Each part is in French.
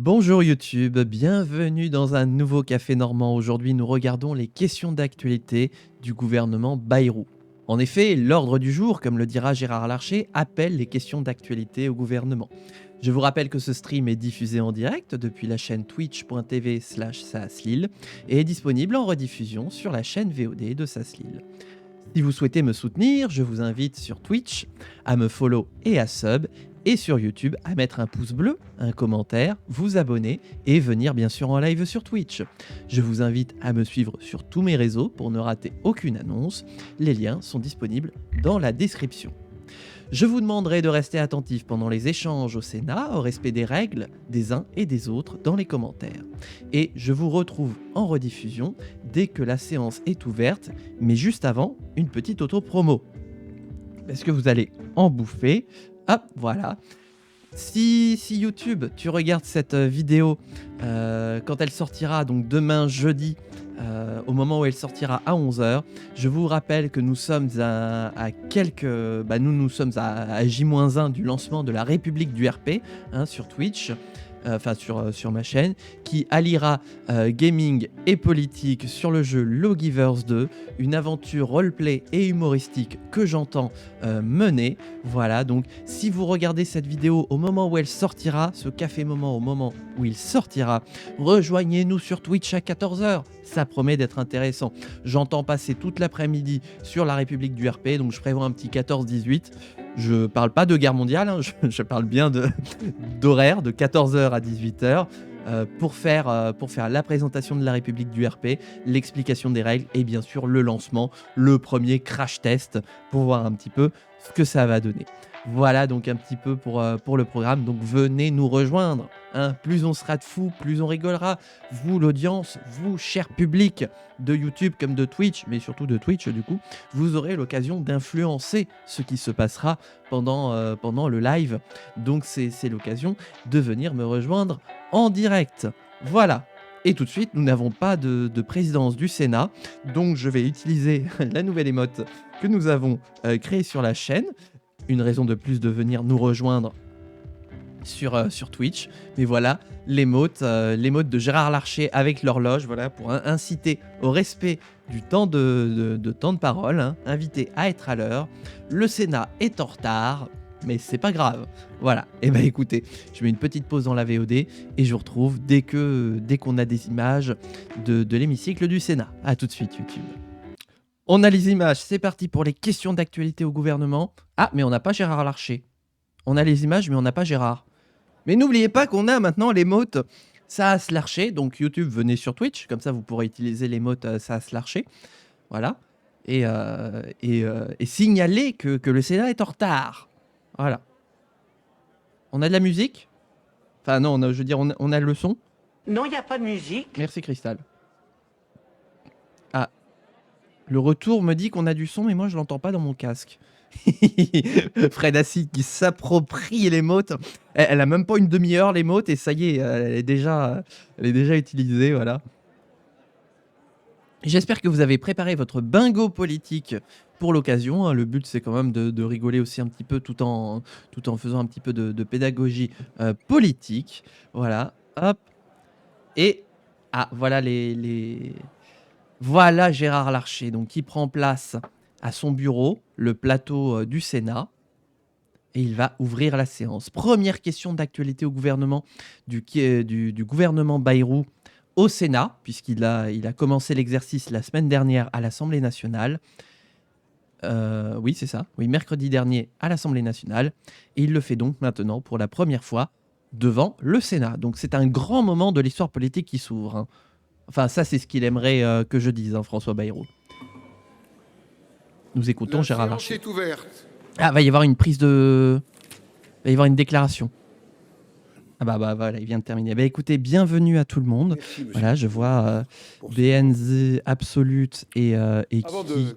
Bonjour YouTube, bienvenue dans un nouveau Café Normand. Aujourd'hui, nous regardons les questions d'actualité du gouvernement Bayrou. En effet, l'ordre du jour, comme le dira Gérard Larcher, appelle les questions d'actualité au gouvernement. Je vous rappelle que ce stream est diffusé en direct depuis la chaîne twitch.tv/saslil et est disponible en rediffusion sur la chaîne VOD de Saslil. Si vous souhaitez me soutenir, je vous invite sur Twitch à me follow et à sub, et sur YouTube à mettre un pouce bleu, un commentaire, vous abonner et venir bien sûr en live sur Twitch. Je vous invite à me suivre sur tous mes réseaux pour ne rater aucune annonce. Les liens sont disponibles dans la description. Je vous demanderai de rester attentif pendant les échanges au Sénat, au respect des règles des uns et des autres dans les commentaires. Et je vous retrouve en rediffusion dès que la séance est ouverte, mais juste avant, une petite auto-promo. Est-ce que vous allez en bouffer? Hop, voilà. Si YouTube, tu regardes cette vidéo quand elle sortira, donc demain jeudi, au moment où elle sortira à 11h, je vous rappelle que nous sommes à quelques... nous sommes à J-1 du lancement de la République du RP sur Twitch, sur ma chaîne, qui alliera gaming et politique sur le jeu Lawgivers 2, une aventure roleplay et humoristique que j'entends mener. Voilà, donc si vous regardez cette vidéo au moment où elle sortira, ce café moment au moment où il sortira, rejoignez-nous sur Twitch à 14h, ça promet d'être intéressant. J'entends passer toute l'après-midi sur la République du RP, donc je prévois un petit 14-18. Je parle pas de guerre mondiale, hein, je parle bien d'horaire, de 14h à 18h. Pour faire la présentation de la République du RP, l'explication des règles et bien sûr le lancement, le premier crash test pour voir un petit peu ce que ça va donner. Voilà donc un petit peu pour le programme, donc venez nous rejoindre. Plus on sera de fous, plus on rigolera. Vous l'audience, vous cher public de YouTube comme de Twitch, mais surtout de Twitch du coup, vous aurez l'occasion d'influencer ce qui se passera pendant le live. Donc c'est l'occasion de venir me rejoindre en direct. Voilà. Et tout de suite, nous n'avons pas de présidence du Sénat, donc je vais utiliser la nouvelle émote que nous avons créée sur la chaîne. Une raison de plus de venir nous rejoindre sur Twitch. Mais voilà, l'émote de Gérard Larcher avec l'horloge, voilà, pour inciter au respect du temps de temps de parole, inviter à être à l'heure. Le Sénat est en retard, mais c'est pas grave. Voilà, et bah écoutez, je mets une petite pause dans la VOD et je vous retrouve dès qu'on a des images de l'hémicycle du Sénat. A tout de suite YouTube. On a les images, c'est parti pour les questions d'actualité au gouvernement. Ah, mais on n'a pas Gérard Larcher. On a les images, mais on n'a pas Gérard. Mais n'oubliez pas qu'on a maintenant l'émote Saas Larcher. Donc YouTube, venez sur Twitch, comme ça vous pourrez utiliser l'émote Saas Larcher. Voilà. Et signaler que le Sénat est en retard. Voilà. On a de la musique? Enfin non, je veux dire, on a le son? Non, il n'y a pas de musique. Merci Cristal. Ah. Le retour me dit qu'on a du son, mais moi je l'entends pas dans mon casque. Fred Acid qui s'approprie l'émote. Elle a même pas une demi-heure l'émote et ça y est, elle est déjà utilisée, voilà. J'espère que vous avez préparé votre bingo politique pour l'occasion. Le but c'est quand même de rigoler aussi un petit peu tout en faisant un petit peu de pédagogie politique. Voilà, hop. Et voilà Voilà Gérard Larcher, donc qui prend place à son bureau, le plateau du Sénat, et il va ouvrir la séance. Première question d'actualité au gouvernement du gouvernement Bayrou au Sénat, puisqu'il a commencé l'exercice la semaine dernière à l'Assemblée nationale. Oui, c'est ça. Oui, mercredi dernier à l'Assemblée nationale. Et il le fait donc maintenant pour la première fois devant le Sénat. Donc c'est un grand moment de l'histoire politique qui s'ouvre. Enfin, ça, c'est ce qu'il aimerait que je dise, François Bayrou. Nous écoutons Gérard Larcher. Est ouverte. Ah, va y avoir une déclaration. Ah bah voilà, il vient de terminer. Bah écoutez, bienvenue à tout le monde. Merci, voilà, je vois BNZ Absolute et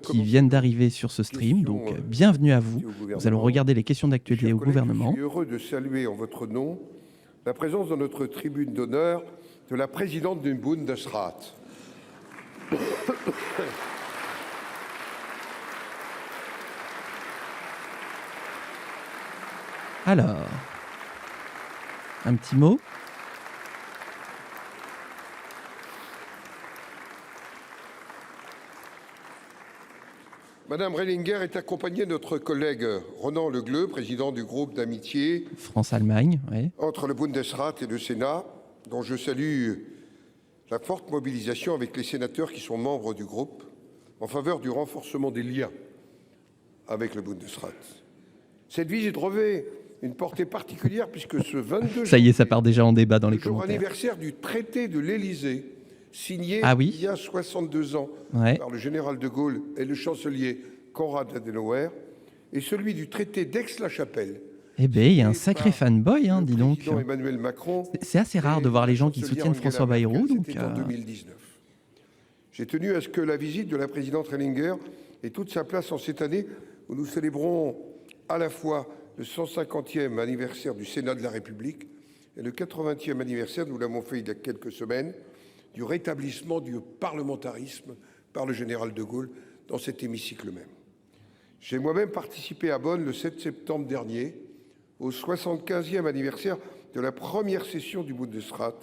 qui viennent d'arriver sur ce stream. Donc bienvenue à vous. Nous allons regarder les questions d'actualité au gouvernement. Je suis heureux de saluer en votre nom la présence dans notre tribune d'honneur de la présidente du Bundesrat. Alors, un petit mot. Madame Rellinger est accompagnée de notre collègue Ronan Le Gleut, président du groupe d'amitié France-Allemagne, oui. entre le Bundesrat et le Sénat, dont je salue la forte mobilisation avec les sénateurs qui sont membres du groupe en faveur du renforcement des liens avec le Bundesrat. Cette visite revêt une portée particulière puisque ce 22 Ça y est, ça part déjà en débat dans les jour commentaires. anniversaire du traité de l'Élysée, signé il y a 62 ans par le général de Gaulle et le chancelier Konrad Adenauer, et celui du traité d'Aix-la-Chapelle. Eh bien, il y a un sacré fanboy, hein, dis donc. Emmanuel Macron. C'est assez rare de voir les gens qui soutiennent François Bayrou. C'était en 2019. J'ai tenu à ce que la visite de la présidente Rellinger ait toute sa place en cette année où nous célébrons à la fois le 150e anniversaire du Sénat de la République et le 80e anniversaire, nous l'avons fait il y a quelques semaines, du rétablissement du parlementarisme par le général de Gaulle dans cet hémicycle même. J'ai moi-même participé à Bonn le 7 septembre dernier au 75e anniversaire de la première session du Bundesrat,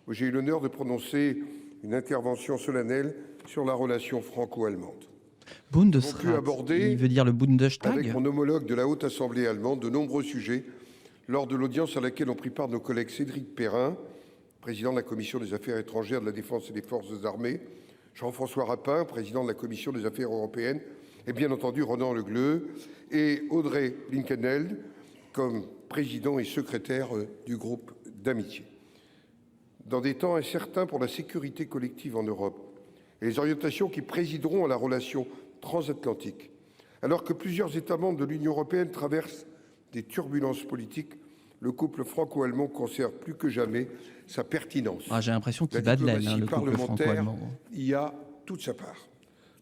où j'ai eu l'honneur de prononcer une intervention solennelle sur la relation franco-allemande. Bundesrat, il veut dire le Bundestag. Avec mon homologue de la Haute Assemblée allemande, de nombreux sujets lors de l'audience à laquelle ont pris part nos collègues Cédric Perrin, président de la Commission des Affaires étrangères, de la Défense et des Forces armées, Jean-François Rapin, président de la Commission des Affaires européennes, et bien entendu Ronan Le Gleut et Audrey Linkenheld comme président et secrétaire du groupe d'amitié. Dans des temps incertains pour la sécurité collective en Europe et les orientations qui présideront à la relation transatlantique, alors que plusieurs États membres de l'Union européenne traversent des turbulences politiques, le couple franco-allemand conserve plus que jamais sa pertinence. J'ai l'impression qu'il bat de l'aile, le couple franco-allemand. Il y a toute sa part.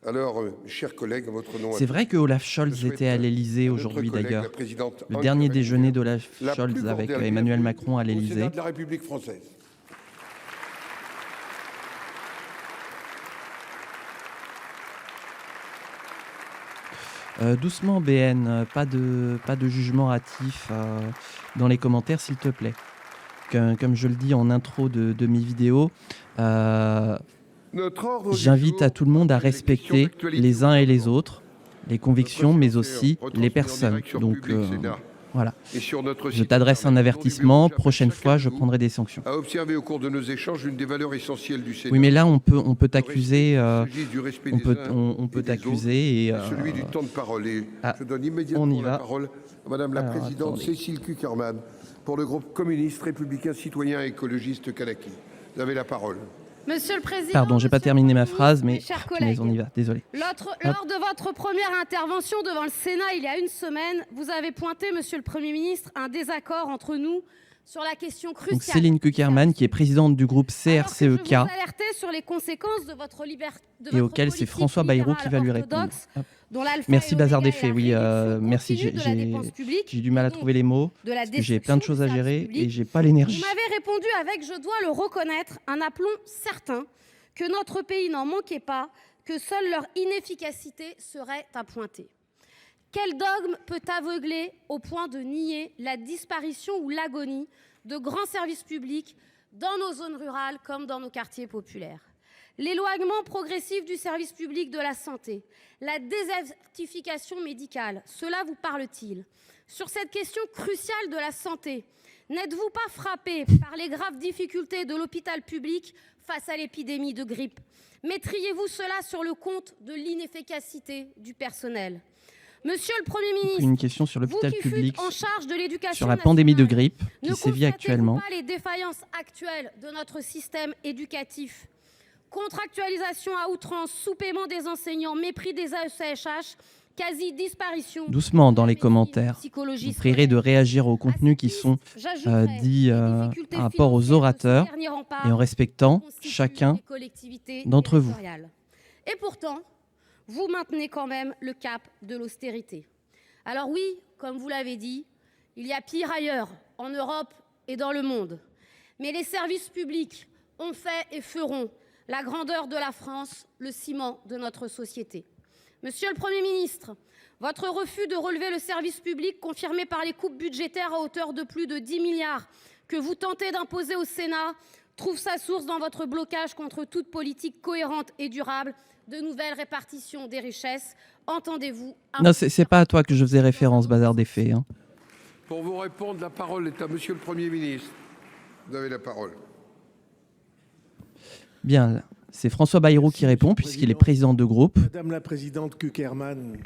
Alors, chers collègues, à votre nom. C'est vrai que Olaf Scholz était à l'Élysée aujourd'hui d'ailleurs. Le dernier déjeuner d'Olaf Scholz avec Emmanuel Macron à l'Élysée. De la République française. Doucement BN, pas de jugement hâtif dans les commentaires s'il te plaît. Comme je le dis en intro de mes vidéos, j'invite à tout le monde à respecter les uns et les autres, les convictions mais aussi les personnes. Donc voilà, je t'adresse un avertissement, prochaine fois je prendrai des sanctions. À observer au cours de nos échanges une des valeurs essentielles du Sénat. Oui mais là on peut t'accuser, on peut t'accuser et celui du temps de parole. Et je donne immédiatement la parole à Madame la Présidente Cécile Cukierman pour le groupe communiste, républicain, citoyen et écologiste Kanaki. Vous avez la parole. Monsieur le Président, pardon, j'ai pas terminé ma phrase, mais on y va, désolé. Lors de votre première intervention devant le Sénat il y a une semaine, vous avez pointé, Monsieur le Premier ministre, un désaccord entre nous sur la question cruciale. Donc Céline Cukierman, qui est présidente du groupe CRCEK, sur les conséquences de votre et auquel c'est François Bayrou qui va lui répondre. Merci Bazar des Faits, oui, merci, j'ai du mal à trouver les mots, parce que j'ai plein de choses à gérer et j'ai pas l'énergie. Vous m'avez répondu avec, je dois le reconnaître, un aplomb certain, que notre pays n'en manquait pas, que seule leur inefficacité serait à pointer. Quel dogme peut aveugler au point de nier la disparition ou l'agonie de grands services publics dans nos zones rurales comme dans nos quartiers populaires? L'éloignement progressif du service public de la santé, la désertification médicale, cela vous parle-t-il? Sur cette question cruciale de la santé, n'êtes-vous pas frappé par les graves difficultés de l'hôpital public face à l'épidémie de grippe? Mettriez-vous cela sur le compte de l'inefficacité du personnel? Monsieur le Premier ministre, une question sur l'hôpital public, en charge de l'éducation sur la pandémie de grippe qui sévit actuellement. Ne constatez-vous pas les défaillances actuelles de notre système éducatif? Contractualisation à outrance, sous-paiement des enseignants, mépris des AESH, quasi-disparition. Doucement dans les commentaires. Vous prierez de réagir aux contenus qui sont dits par rapport aux orateurs et en respectant chacun d'entre vous. Et pourtant, vous maintenez quand même le cap de l'austérité. Alors oui, comme vous l'avez dit, il y a pire ailleurs, en Europe et dans le monde. Mais les services publics ont fait et feront la grandeur de la France, le ciment de notre société. Monsieur le Premier ministre, votre refus de relever le service public, confirmé par les coupes budgétaires à hauteur de plus de 10 milliards que vous tentez d'imposer au Sénat, trouve sa source dans votre blocage contre toute politique cohérente et durable de nouvelle répartition des richesses. Entendez-vous Non, c'est pas à toi que je faisais référence, bazar des faits. Hein. Pour vous répondre, la parole est à Monsieur le Premier ministre. Vous avez la parole. Bien, c'est François Bayrou qui répond, puisqu'il est président de groupe. Madame la présidente Cukierman,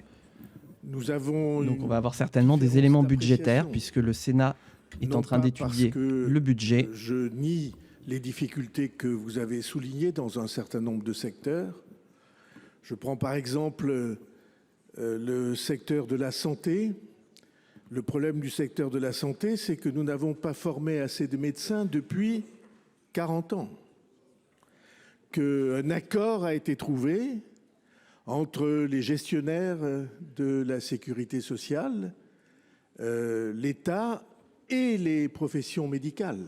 nous avons... Donc on va avoir certainement des éléments budgétaires, puisque le Sénat est en train d'étudier le budget. Je nie les difficultés que vous avez soulignées dans un certain nombre de secteurs. Je prends par exemple le secteur de la santé. Le problème du secteur de la santé, c'est que nous n'avons pas formé assez de médecins depuis 40 ans. Qu'un accord a été trouvé entre les gestionnaires de la sécurité sociale, l'État et les professions médicales.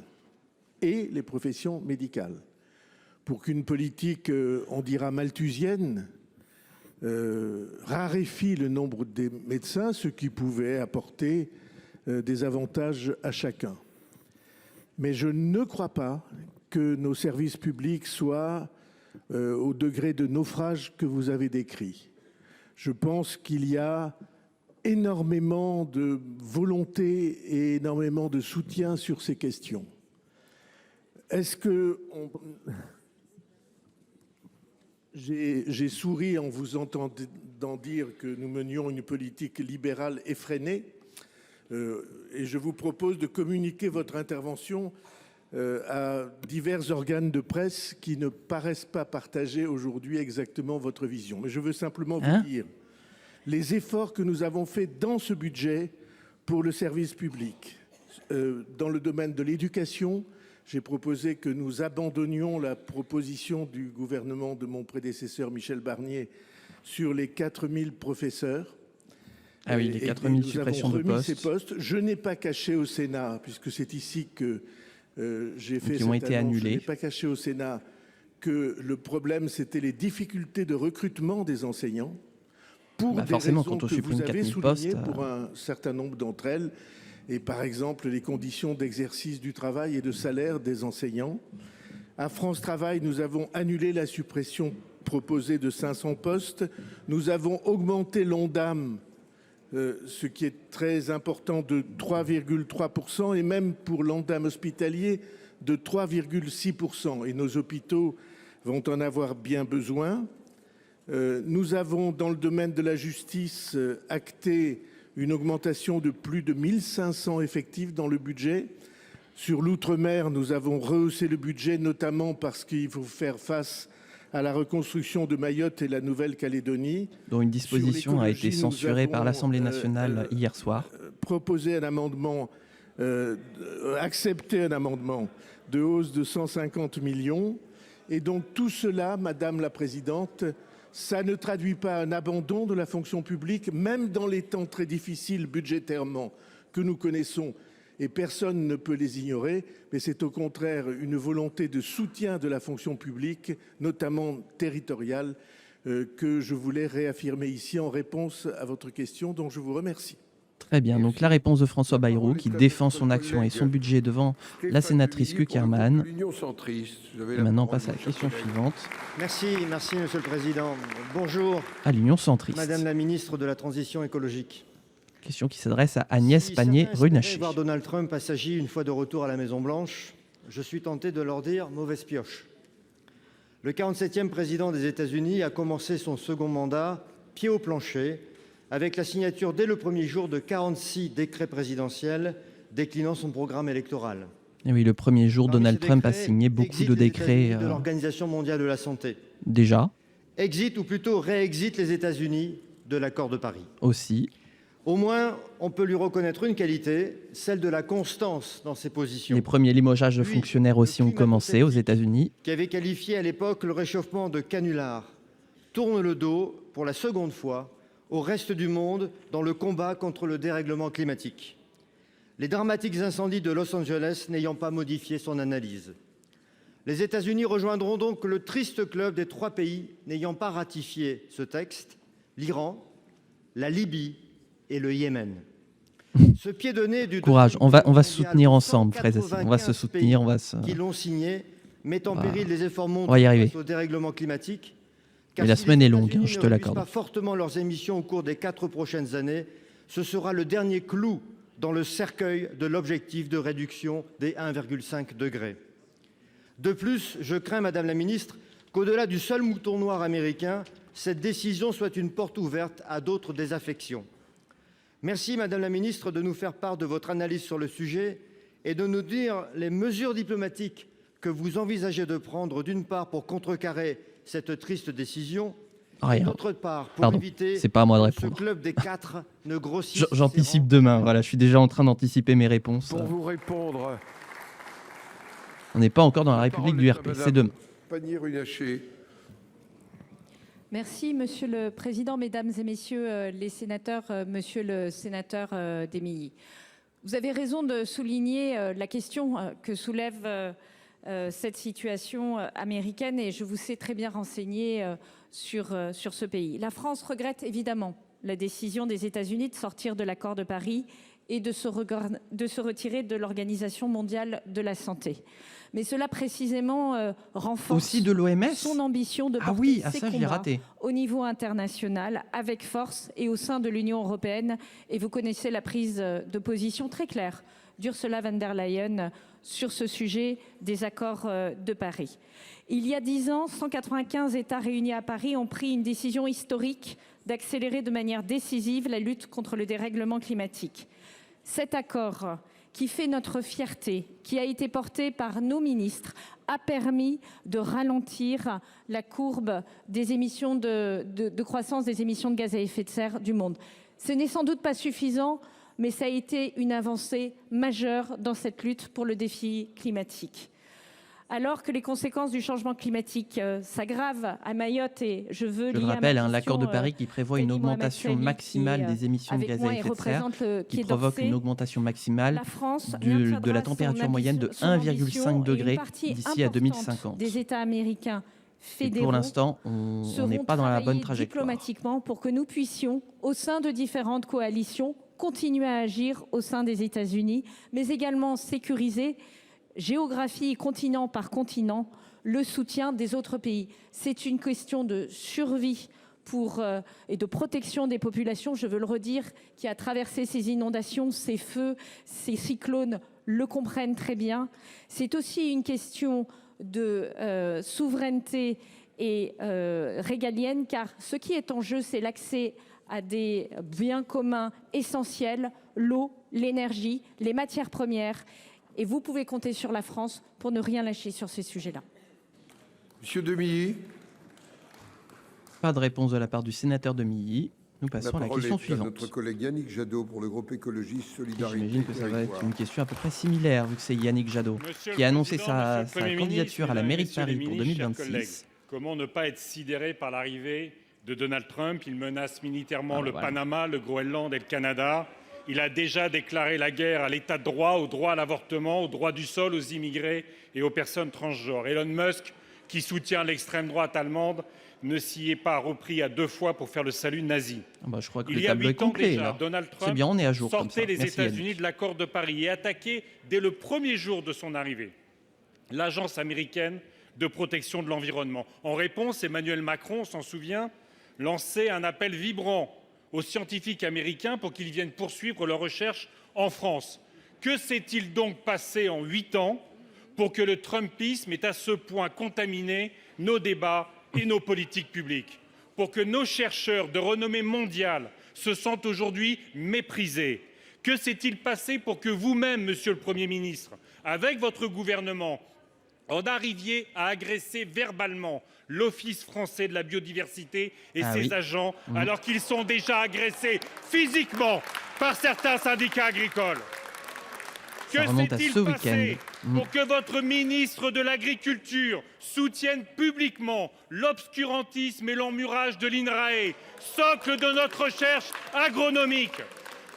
Pour qu'une politique, on dira malthusienne, raréfie le nombre des médecins, ce qui pouvait apporter des avantages à chacun. Mais je ne crois pas que nos services publics soient au degré de naufrage que vous avez décrit. Je pense qu'il y a énormément de volonté et énormément de soutien sur ces questions. Est-ce que... J'ai souri en vous entendant dire que nous menions une politique libérale effrénée et je vous propose de communiquer votre intervention à divers organes de presse qui ne paraissent pas partager aujourd'hui exactement votre vision. Mais je veux simplement vous dire les efforts que nous avons faits dans ce budget pour le service public. Dans le domaine de l'éducation, j'ai proposé que nous abandonnions la proposition du gouvernement de mon prédécesseur Michel Barnier sur les 4000 professeurs. Ah oui, les 4000 suppressions de postes. Je n'ai pas caché au Sénat, puisque c'est ici que j'ai fait cette annonce, je n'ai pas caché au Sénat que le problème, c'était les difficultés de recrutement des enseignants pour des raisons que vous avez soulignées pour un certain nombre d'entre elles. Et par exemple, les conditions d'exercice du travail et de salaire des enseignants. À France Travail, nous avons annulé la suppression proposée de 500 postes. Nous avons augmenté l'Ondam, ce qui est très important, de 3,3%, et même pour l'Ondam hospitalier de 3,6%. Et nos hôpitaux vont en avoir bien besoin. Nous avons, dans le domaine de la justice, acté une augmentation de plus de 1500 effectifs dans le budget. Sur l'outre-mer, nous avons rehaussé le budget, notamment parce qu'il faut faire face à la reconstruction de Mayotte et la Nouvelle-Calédonie. Dont une disposition a été censurée par l'Assemblée nationale hier soir. Proposé un amendement, accepté un amendement de hausse de 150 millions. Et donc tout cela, Madame la Présidente, ça ne traduit pas un abandon de la fonction publique, même dans les temps très difficiles budgétairement que nous connaissons, et personne ne peut les ignorer, mais c'est au contraire une volonté de soutien de la fonction publique, notamment territoriale, que je voulais réaffirmer ici en réponse à votre question, dont je vous remercie. Très bien, donc la réponse de François Bayrou qui défend son action et son budget devant la sénatrice Cukierman. Et maintenant on passe à la question suivante. Merci Monsieur le Président. Bonjour à l'Union centriste. Madame la ministre de la Transition écologique. Question qui s'adresse à Agnès Pannier-Runacher. Voir Donald Trump assagi une fois de retour à la Maison-Blanche, je suis tenté de leur dire mauvaise pioche. Le 47e président des États-Unis a commencé son second mandat pied au plancher, avec la signature dès le premier jour de 46 décrets présidentiels déclinant son programme électoral. Et oui, le premier jour, Donald Trump a signé beaucoup de décrets. De l'Organisation mondiale de la santé. Déjà. Exit ou plutôt réexit les États-Unis de l'accord de Paris. Aussi. Au moins, on peut lui reconnaître une qualité, celle de la constance dans ses positions. Les premiers limogeages de fonctionnaires aussi ont commencé aux États-Unis. Qui avait qualifié à l'époque le réchauffement de canular, tourne le dos pour la seconde fois au reste du monde dans le combat contre le dérèglement climatique. Les dramatiques incendies de Los Angeles n'ayant pas modifié son analyse. Les États-Unis rejoindront donc le triste club des 3 pays n'ayant pas ratifié ce texte, l'Iran, la Libye et le Yémen. Ce pied de nez du courage, on va se soutenir ensemble, frères et sœurs. On va se soutenir, qui l'ont signé met en péril les efforts mondiaux on va y arriver. face au dérèglement climatique. Mais la semaine est longue, je te ne l'accorde. réduisent pas fortement leurs émissions au cours des 4 prochaines années, ce sera le dernier clou dans le cercueil de l'objectif de réduction des 1,5 degrés. De plus, je crains, Madame la Ministre, qu'au-delà du seul mouton noir américain, cette décision soit une porte ouverte à d'autres désaffections. Merci, Madame la Ministre, de nous faire part de votre analyse sur le sujet et de nous dire les mesures diplomatiques que vous envisagez de prendre, d'une part, pour contrecarrer cette triste décision, et d'autre part, pour éviter c'est pas à moi de que ce répondre. club des 4 ne grossisse. J'anticipe demain, voilà, je suis déjà en train d'anticiper mes réponses. Pour vous répondre, On n'est pas encore dans la République du RP, c'est demain. Pannier-Runacher. Merci, Monsieur le Président, Mesdames et Messieurs les sénateurs, Monsieur le sénateur Demilly. Vous avez raison de souligner la question que soulève cette situation américaine et je vous sais très bien renseigné sur ce pays. La France regrette évidemment la décision des États-Unis de sortir de l'accord de Paris et de se retirer de l'Organisation mondiale de la santé. Mais cela précisément renforce aussi de l'OMS son ambition de porter ses combats raté. au niveau international avec force et au sein de l'Union européenne. Et vous connaissez la prise de position très claire d'Ursula von der Leyen sur ce sujet des accords de Paris. Il y a 10 ans, 195 États réunis à Paris ont pris une décision historique d'accélérer de manière décisive la lutte contre le dérèglement climatique. Cet accord, qui fait notre fierté, qui a été porté par nos ministres, a permis de ralentir la courbe des émissions de croissance des émissions de gaz à effet de serre du monde. Ce n'est sans doute pas suffisant, mais ça a été une avancée majeure dans cette lutte pour le défi climatique. Alors que les conséquences du changement climatique s'aggravent à Mayotte, et je veux Je le rappelle, l'accord de Paris qui prévoit une augmentation maximale des émissions de gaz à effet de serre, qui provoque une augmentation maximale de la température moyenne de 1,5 degré d'ici à 2050. Des États américains fédéraux, et pour l'instant, on n'est pas dans la bonne trajectoire. Diplomatiquement, pour que nous puissions, au sein de différentes coalitions, continuer à agir au sein des États-Unis, mais également sécuriser géographie, continent par continent, le soutien des autres pays. C'est une question de survie et de protection des populations, je veux le redire, qui a traversé ces inondations, ces feux, ces cyclones, le comprennent très bien. C'est aussi une question de souveraineté et régalienne, car ce qui est en jeu, c'est l'accès à des biens communs essentiels, l'eau, l'énergie, les matières premières. Et vous pouvez compter sur la France pour ne rien lâcher sur ces sujets-là. Monsieur Demilly. Pas de réponse de la part du sénateur Demilly. Nous passons à la question suivante. Notre collègue Yannick Jadot pour le groupe écologiste Solidarité. J'imagine que ça va être une question à peu près similaire, vu que c'est Yannick Jadot qui a annoncé sa candidature à la mairie de Paris pour 2026. Comment ne pas être sidéré par l'arrivée de Donald Trump? Il menace militairement Panama, le Groenland et le Canada. Il a déjà déclaré la guerre à l'état de droit, au droit à l'avortement, au droit du sol, aux immigrés et aux personnes transgenres. Elon Musk, qui soutient l'extrême droite allemande, ne s'y est pas repris à 2 fois pour faire le salut nazi. Je crois que il y a 8 ans déjà, Donald Trump bien, on est à jour sortait comme ça. les États-Unis de l'accord de Paris et attaquait dès le premier jour de son arrivée l'agence américaine de protection de l'environnement. En réponse, Emmanuel Macron, on s'en souvient, lançait un appel vibrant aux scientifiques américains pour qu'ils viennent poursuivre leurs recherches en France. Que s'est-il donc passé en 8 ans pour que le trumpisme ait à ce point contaminé nos débats et nos politiques publiques, pour que nos chercheurs de renommée mondiale se sentent aujourd'hui méprisés? Que s'est-il passé pour que vous-même, Monsieur le Premier ministre, avec votre gouvernement, en arriviez à agresser verbalement l'Office français de la biodiversité et ses agents, alors qu'ils sont déjà agressés physiquement par certains syndicats agricoles? Que s'est-il passé pour que votre ministre de l'Agriculture soutienne publiquement l'obscurantisme et l'emmurage de l'INRAE, socle de notre recherche agronomique?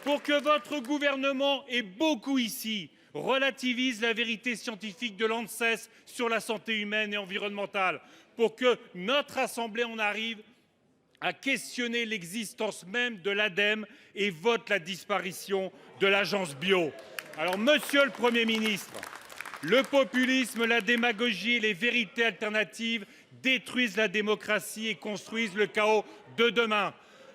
Pour que votre gouvernement, et beaucoup ici, relativise la vérité scientifique de l'ANSES sur la santé humaine et environnementale? Pour que notre Assemblée en arrive à questionner l'existence même de l'ADEME et vote la disparition de l'agence bio? Alors, Monsieur le Premier ministre, Le populisme, la démagogie et les vérités alternatives détruisent la démocratie et construisent le chaos de demain.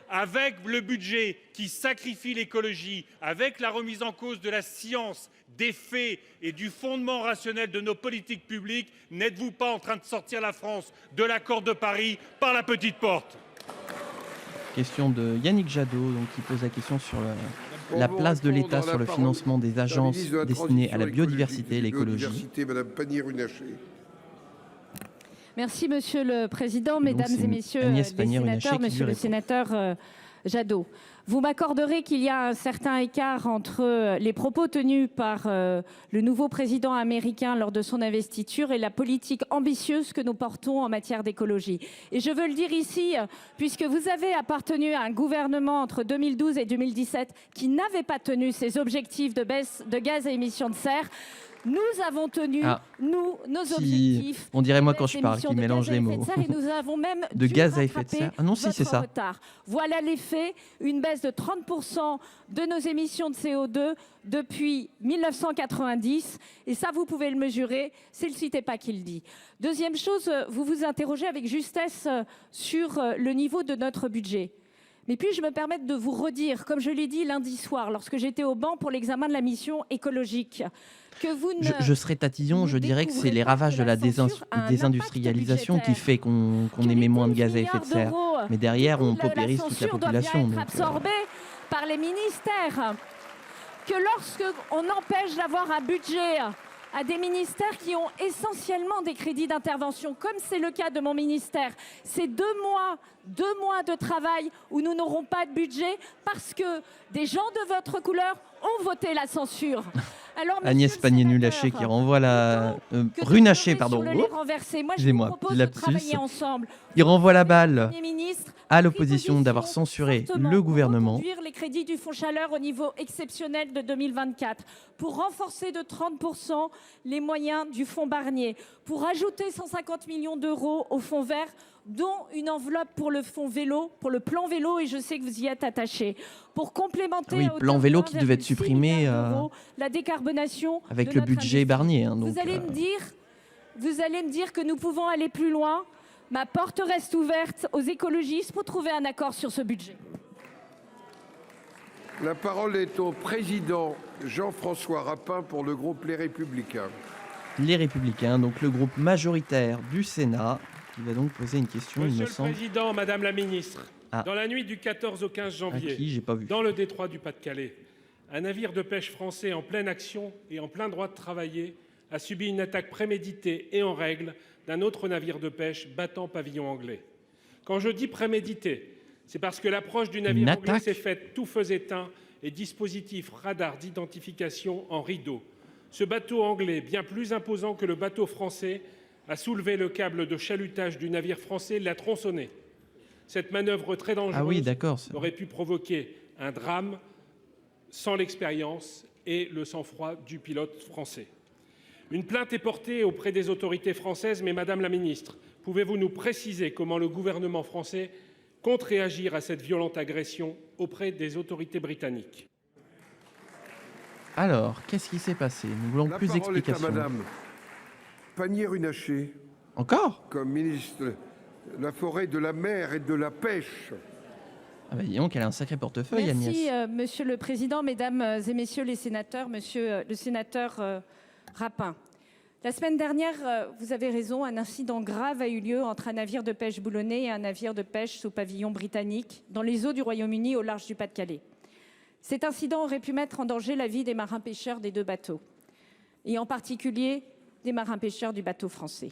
Avec le budget qui sacrifie l'écologie, avec la remise en cause de la science, des faits et du fondement rationnel de nos politiques publiques, n'êtes-vous pas en train de sortir la France de l'accord de Paris par la petite porte? Question de Yannick Jadot, donc, qui pose la question sur la place de l'État sur le financement des agences destinées à la biodiversité et l'écologie. Madame Pannier-Runacher. Merci, Monsieur le Président, Mesdames et Messieurs les sénateurs, Monsieur le sénateur Jadot. Vous m'accorderez qu'il y a un certain écart entre les propos tenus par le nouveau président américain lors de son investiture et la politique ambitieuse que nous portons en matière d'écologie. Et je veux le dire ici, puisque vous avez appartenu à un gouvernement entre 2012 et 2017 qui n'avait pas tenu ses objectifs de baisse de gaz à émissions de serre. Nous avons tenu, nos objectifs. On dirait moi quand je parle, qui mélange les mots. Et nous avons même de gaz à effet de serre. Ah non, si, c'est ça. Retard. Voilà les faits, une baisse de 30% de nos émissions de CO2 depuis 1990. Et ça, vous pouvez le mesurer, c'est le CITEPA qui le dit. Deuxième chose, vous vous interrogez avec justesse sur le niveau de notre budget. Mais puis-je me permettre de vous redire, comme je l'ai dit lundi soir, lorsque j'étais au banc pour l'examen de la mission écologique, que vous ne... Je serais tatillon, je dirais que c'est les ravages de la désindustrialisation qui fait qu'on émet moins de gaz à effet de serre. Mais derrière, on paupérise toute la population. Être absorbé par les ministères. Que lorsqu'on empêche d'avoir un budget à des ministères qui ont essentiellement des crédits d'intervention, comme c'est le cas de mon ministère, c'est 2 mois de travail où nous n'aurons pas de budget parce que des gens de votre couleur ont voté la censure. Alors, Agnès Pannier-Runacher qui renvoie la... Runacher, pardon. Excusez-moi, lapsus. Il renvoie la balle à l'opposition d'avoir censuré le gouvernement. Pour les crédits du Fonds Chaleur au niveau exceptionnel de 2024, pour renforcer de 30% les moyens du Fonds Barnier, pour ajouter 150 millions d'euros au Fonds Vert, dont une enveloppe pour le fonds vélo, pour le plan vélo, et je sais que vous y êtes attachés, pour complémenter le plan vélo qui devait être supprimé la décarbonation avec le budget Barnier. Donc, vous allez me dire que nous pouvons aller plus loin. Ma porte reste ouverte aux écologistes pour trouver un accord sur ce budget. La parole est au président Jean-François Rapin pour le groupe Les Républicains. Les Républicains, donc le groupe majoritaire du Sénat. Il va donc poser une question, il me semble. Monsieur le Président, Madame la Ministre, dans la nuit du 14 au 15 janvier, dans le détroit du Pas-de-Calais, un navire de pêche français en pleine action et en plein droit de travailler a subi une attaque préméditée et en règle d'un autre navire de pêche battant pavillon anglais. Quand je dis prémédité, c'est parce que l'approche du navire anglais s'est faite tout feu éteint et dispositif radar d'identification en rideau. Ce bateau anglais, bien plus imposant que le bateau français, a soulevé le câble de chalutage du navire français et l'a tronçonné. Cette manœuvre très dangereuse aurait pu provoquer un drame sans l'expérience et le sang-froid du pilote français. Une plainte est portée auprès des autorités françaises, mais Madame la Ministre, pouvez-vous nous préciser comment le gouvernement français compte réagir à cette violente agression auprès des autorités britanniques? Alors, qu'est-ce qui s'est passé? Nous voulons plus d'explications. La parole est à Madame Pannier-Runacher. Encore? Comme ministre de la Forêt, de la Mer et de la Pêche. Ah bah dis donc, elle a un sacré portefeuille, Agnès. Merci, Monsieur le Président, Mesdames et Messieurs les sénateurs, Monsieur le sénateur Rapin. La semaine dernière, vous avez raison, un incident grave a eu lieu entre un navire de pêche boulonnais et un navire de pêche sous pavillon britannique dans les eaux du Royaume-Uni au large du Pas-de-Calais. Cet incident aurait pu mettre en danger la vie des marins-pêcheurs des 2 bateaux, et en particulier des marins-pêcheurs du bateau français.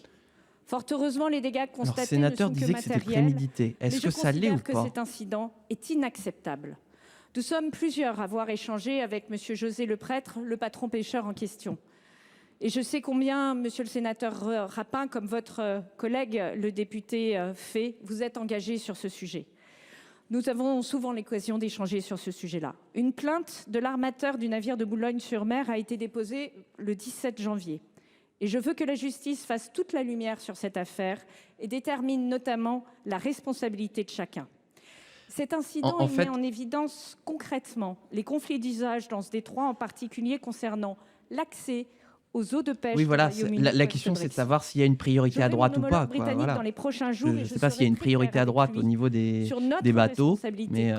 Fort heureusement, les dégâts constatés ne sont que matériels. Est-ce que ça l'est ou pas? Je considère que cet incident est inacceptable. Nous sommes plusieurs à avoir échangé avec Monsieur José Leprêtre, le patron pêcheur en question. Et je sais combien, Monsieur le sénateur Rapin, comme votre collègue le député fait, vous êtes engagé sur ce sujet. Nous avons souvent l'occasion d'échanger sur ce sujet-là. Une plainte de l'armateur du navire de Boulogne-sur-Mer a été déposée le 17 janvier. Et je veux que la justice fasse toute la lumière sur cette affaire et détermine notamment la responsabilité de chacun. Cet incident met en évidence concrètement les conflits d'usage dans ce détroit, en particulier concernant l'accès aux eaux de pêche. Oui, voilà, du Royaume-Uni la question c'est de savoir s'il y a une priorité à droite ou pas. Quoi, voilà. Dans les prochains jours, je ne sais pas s'il y a une priorité à droite au niveau des bateaux, mais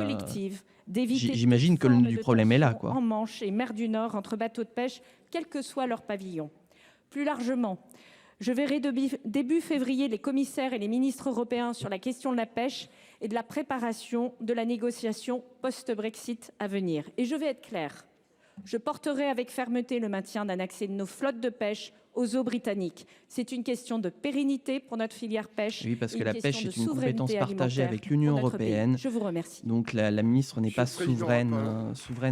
j'imagine que le problème est là. Quoi. En Manche et mer du Nord, entre bateaux de pêche, quel que soit leur pavillon. Plus largement, je verrai début février les commissaires et les ministres européens sur la question de la pêche et de la préparation de la négociation post-Brexit à venir. Et je vais être claire. Je porterai avec fermeté le maintien d'un accès de nos flottes de pêche aux eaux britanniques. C'est une question de pérennité pour notre filière pêche. Oui, parce que la pêche est une compétence partagée avec l'Union européenne. Je vous remercie. Donc la ministre n'est pas souveraine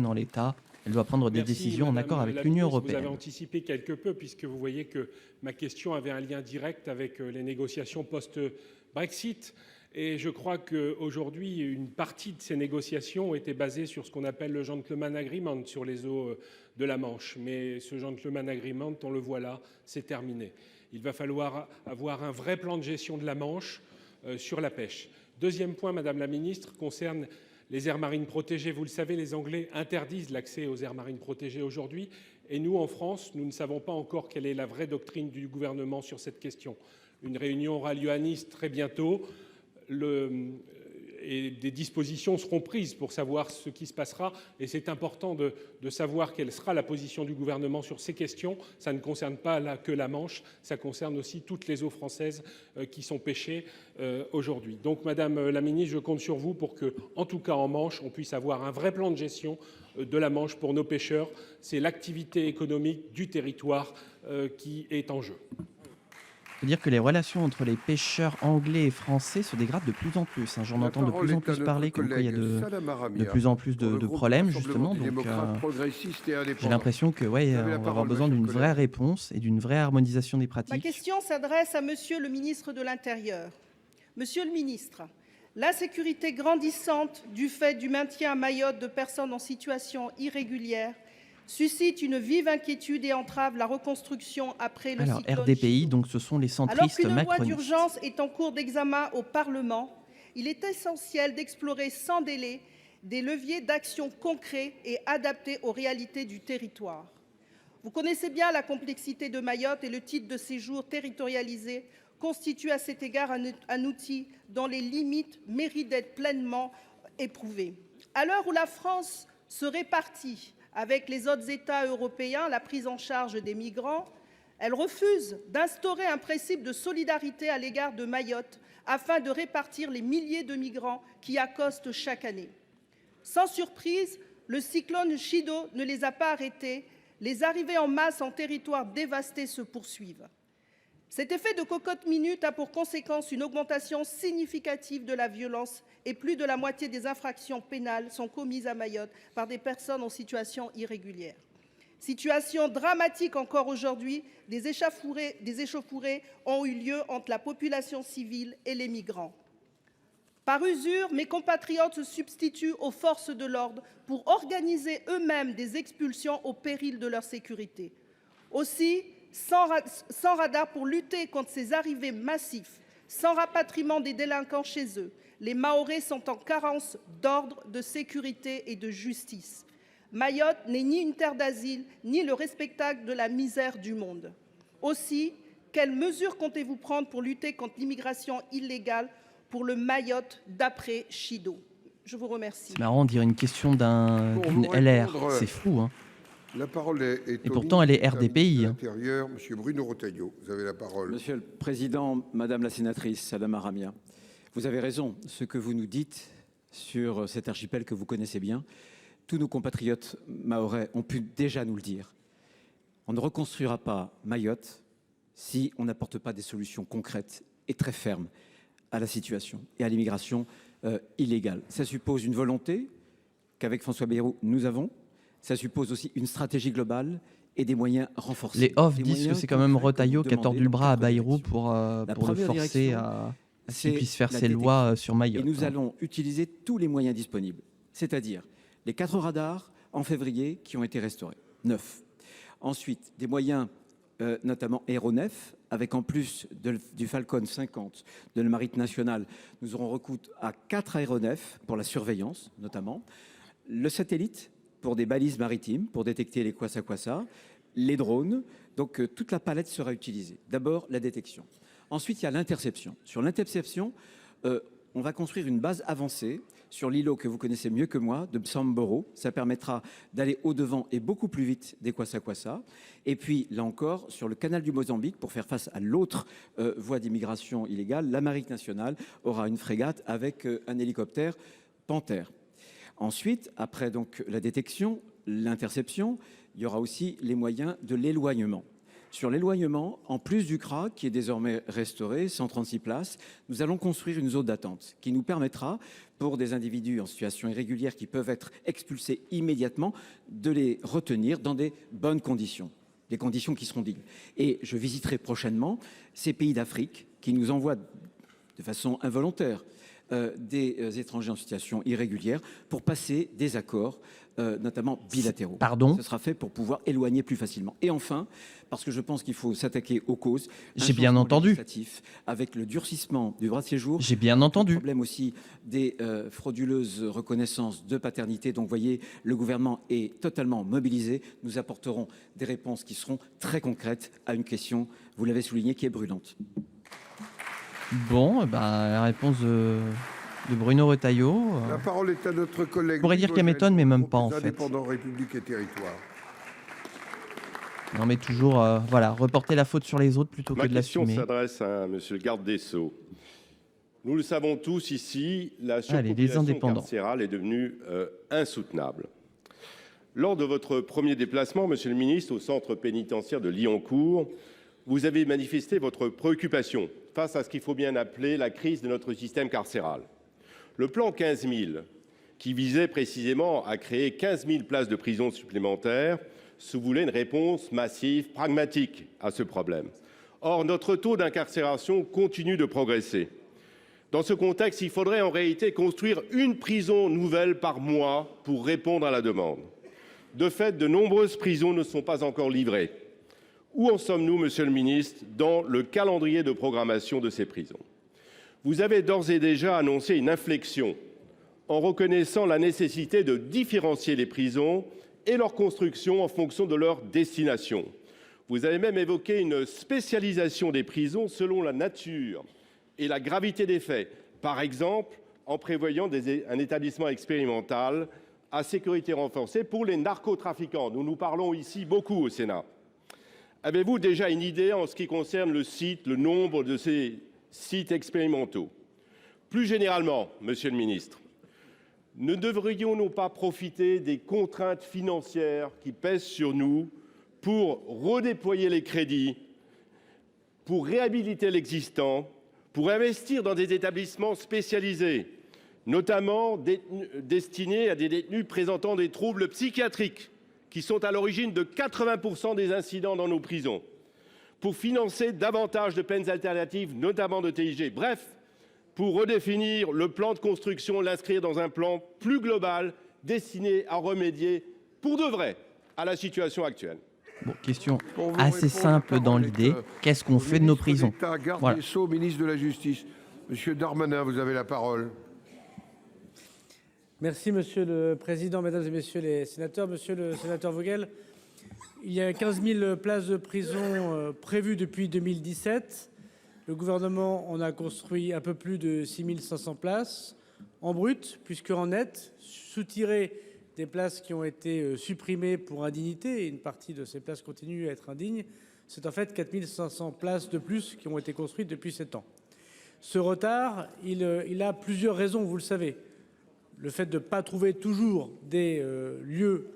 en l'État. Elle doit prendre des décisions en accord avec l'Union européenne. Vous avez anticipé quelque peu, puisque vous voyez que ma question avait un lien direct avec les négociations post-Brexit. Et je crois qu'aujourd'hui, une partie de ces négociations était basée sur ce qu'on appelle le Gentleman Agreement sur les eaux de la Manche. Mais ce Gentleman Agreement, on le voit là, c'est terminé. Il va falloir avoir un vrai plan de gestion de la Manche sur la pêche. Deuxième point, Madame la Ministre, concerne les aires marines protégées. Vous le savez, les Anglais interdisent l'accès aux aires marines protégées aujourd'hui. Et nous, en France, nous ne savons pas encore quelle est la vraie doctrine du gouvernement sur cette question. Une réunion aura lieu à Nice très bientôt. Et des dispositions seront prises pour savoir ce qui se passera. Et c'est important de savoir quelle sera la position du gouvernement sur ces questions. Ça ne concerne pas que la Manche, ça concerne aussi toutes les eaux françaises qui sont pêchées aujourd'hui. Donc, Madame la Ministre, je compte sur vous pour que, en tout cas en Manche, on puisse avoir un vrai plan de gestion de la Manche pour nos pêcheurs. C'est l'activité économique du territoire qui est en jeu. Il faut dire que les relations entre les pêcheurs anglais et français se dégradent de plus en plus. J'en entends de plus en plus parler, comme quoi il y a de plus en plus de problèmes, justement. Donc, j'ai l'impression que, ouais, on va avoir besoin d'une vraie réponse et d'une vraie harmonisation des pratiques. Ma question s'adresse à Monsieur le ministre de l'Intérieur. Monsieur le ministre, l'insécurité grandissante du fait du maintien à Mayotte de personnes en situation irrégulière suscite une vive inquiétude et entrave la reconstruction après le cyclone RDPI, Chido. donc ce sont les centristes macronistes. Alors qu'une loi d'urgence est en cours d'examen au Parlement, il est essentiel d'explorer sans délai des leviers d'action concrets et adaptés aux réalités du territoire. Vous connaissez bien la complexité de Mayotte et le titre de séjour territorialisé constitue à cet égard un outil dont les limites méritent d'être pleinement éprouvées. À l'heure où la France se répartit avec les autres États européens la prise en charge des migrants, elle refuse d'instaurer un principe de solidarité à l'égard de Mayotte afin de répartir les milliers de migrants qui accostent chaque année. Sans surprise, le cyclone Chido ne les a pas arrêtés. Les arrivées en masse en territoire dévasté se poursuivent. Cet effet de cocotte-minute a pour conséquence une augmentation significative de la violence et plus de la moitié des infractions pénales sont commises à Mayotte par des personnes en situation irrégulière. Situation dramatique encore aujourd'hui, des échauffourées ont eu lieu entre la population civile et les migrants. Par usure, mes compatriotes se substituent aux forces de l'ordre pour organiser eux-mêmes des expulsions au péril de leur sécurité. Aussi, sans radar pour lutter contre ces arrivées massives, sans rapatriement des délinquants chez eux, les Mahorais sont en carence d'ordre, de sécurité et de justice. Mayotte n'est ni une terre d'asile, ni le réceptacle de la misère du monde. Aussi, quelles mesures comptez-vous prendre pour lutter contre l'immigration illégale pour le Mayotte d'après Chido? Je vous remercie. C'est marrant de dire une question d'une LR, c'est fou, hein. La parole est et pourtant, elle est RDPI. Monsieur Bruno Retailleau, vous avez la parole. Monsieur le Président, Madame la sénatrice Sadama Ramia, vous avez raison. Ce que vous nous dites sur cet archipel que vous connaissez bien, tous nos compatriotes mahorais ont pu déjà nous le dire. On ne reconstruira pas Mayotte si on n'apporte pas des solutions concrètes et très fermes à la situation et à l'immigration illégale. Ça suppose une volonté qu'avec François Bayrou, nous avons. Ça suppose aussi une stratégie globale et des moyens renforcés. Les off disent que c'est quand même Retailleau qui a tordu le bras à Bayrou pour le forcer à ce qu'il puisse faire ses lois sur Mayotte. Et nous allons utiliser tous les moyens disponibles, c'est-à-dire les 4 radars en février qui ont été restaurés, 9. Ensuite, des moyens notamment aéronefs, avec en plus du Falcon 50 de la Marine nationale, nous aurons recours à 4 aéronefs pour la surveillance notamment, le satellite pour des balises maritimes, pour détecter les kwassa-kwassa, les drones. Donc toute la palette sera utilisée. D'abord la détection. Ensuite, il y a l'interception. Sur l'interception, on va construire une base avancée sur l'îlot que vous connaissez mieux que moi, de Samboro. Ça permettra d'aller au-devant et beaucoup plus vite des Kwassa-Kwassa. Et puis, là encore, sur le canal du Mozambique, pour faire face à l'autre voie d'immigration illégale, la Marine nationale aura une frégate avec un hélicoptère Panthère. Ensuite, après donc la détection, l'interception, il y aura aussi les moyens de l'éloignement. Sur l'éloignement, en plus du CRA, qui est désormais restauré, 136 places, nous allons construire une zone d'attente qui nous permettra, pour des individus en situation irrégulière qui peuvent être expulsés immédiatement, de les retenir dans des bonnes conditions, des conditions qui seront dignes. Et je visiterai prochainement ces pays d'Afrique qui nous envoient de façon involontaire des étrangers en situation irrégulière pour passer des accords, notamment bilatéraux. Pardon ? Ce sera fait pour pouvoir éloigner plus facilement. Et enfin, parce que je pense qu'il faut s'attaquer aux causes. J'ai bien entendu. Avec le durcissement du droit de séjour. J'ai bien entendu. Le problème aussi des frauduleuses reconnaissances de paternité. Donc, vous voyez, le gouvernement est totalement mobilisé. Nous apporterons des réponses qui seront très concrètes à une question, vous l'avez souligné, qui est brûlante. Bon, la réponse de Bruno Retailleau. La parole est à notre collègue. Je pourrais dire qu'elle m'étonne, mais même pas en fait. Indépendant, République et Territoires. Non, mais toujours, voilà, reporter la faute sur les autres plutôt que de l'assumer. Ma question s'adresse à Monsieur le garde des Sceaux. Nous le savons tous ici, la surpopulation carcérale est devenue insoutenable. Lors de votre premier déplacement, Monsieur le ministre, au centre pénitentiaire de Liancourt, vous avez manifesté votre préoccupation face à ce qu'il faut bien appeler la crise de notre système carcéral. Le plan 15 000, qui visait précisément à créer 15 000 places de prison supplémentaires, se voulait une réponse massive, pragmatique à ce problème. Or, notre taux d'incarcération continue de progresser. Dans ce contexte, il faudrait en réalité construire une prison nouvelle par mois pour répondre à la demande. De fait, de nombreuses prisons ne sont pas encore livrées. Où en sommes-nous, Monsieur le ministre, dans le calendrier de programmation de ces prisons ? Vous avez d'ores et déjà annoncé une inflexion en reconnaissant la nécessité de différencier les prisons et leur construction en fonction de leur destination. Vous avez même évoqué une spécialisation des prisons selon la nature et la gravité des faits, par exemple en prévoyant un établissement expérimental à sécurité renforcée pour les narcotrafiquants. Nous parlons ici beaucoup au Sénat. Avez-vous déjà une idée en ce qui concerne le nombre de ces sites expérimentaux ? Plus généralement, Monsieur le ministre, ne devrions-nous pas profiter des contraintes financières qui pèsent sur nous pour redéployer les crédits, pour réhabiliter l'existant, pour investir dans des établissements spécialisés, notamment destinés à des détenus présentant des troubles psychiatriques, qui sont à l'origine de 80% des incidents dans nos prisons, pour financer davantage de peines alternatives, notamment de TIG. Bref, pour redéfinir le plan de construction, l'inscrire dans un plan plus global, destiné à remédier pour de vrai à la situation actuelle. Bon, question assez simple dans l'idée. Qu'est-ce qu'on fait de nos prisons ? Garde des Sceaux, ministre de la Justice. Monsieur Darmanin, vous avez la parole. Merci Monsieur le Président, Mesdames et Messieurs les sénateurs. Monsieur le sénateur Vogel, il y a 15 000 places de prison prévues depuis 2017. Le gouvernement en a construit un peu plus de 6 500 places en brut, puisque en net, soutiré des places qui ont été supprimées pour indignité, et une partie de ces places continue à être indignes, c'est en fait 4 500 places de plus qui ont été construites depuis 7 ans. Ce retard, il a plusieurs raisons, vous le savez. Le fait de ne pas trouver toujours des lieux,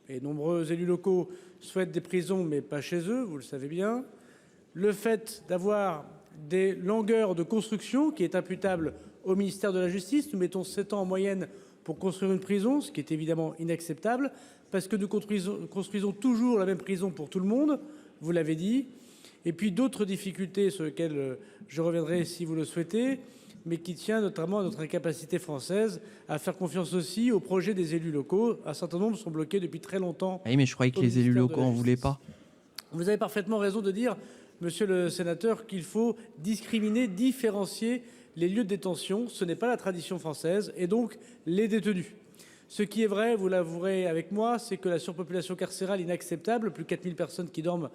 et nombreux élus locaux souhaitent des prisons, mais pas chez eux, vous le savez bien. Le fait d'avoir des longueurs de construction qui est imputable au ministère de la Justice. Nous mettons 7 ans en moyenne pour construire une prison, ce qui est évidemment inacceptable, parce que nous construisons toujours la même prison pour tout le monde, vous l'avez dit. Et puis d'autres difficultés sur lesquelles je reviendrai si vous le souhaitez, mais qui tient notamment à notre incapacité française à faire confiance aussi aux projets des élus locaux. Un certain nombre sont bloqués depuis très longtemps. Oui, mais je croyais que les élus locaux n'en voulaient pas. Vous avez parfaitement raison de dire, monsieur le sénateur, qu'il faut discriminer, différencier les lieux de détention. Ce n'est pas la tradition française, et donc les détenus. Ce qui est vrai, vous l'avouerez avec moi, c'est que la surpopulation carcérale est inacceptable. Plus de 4000 personnes qui dorment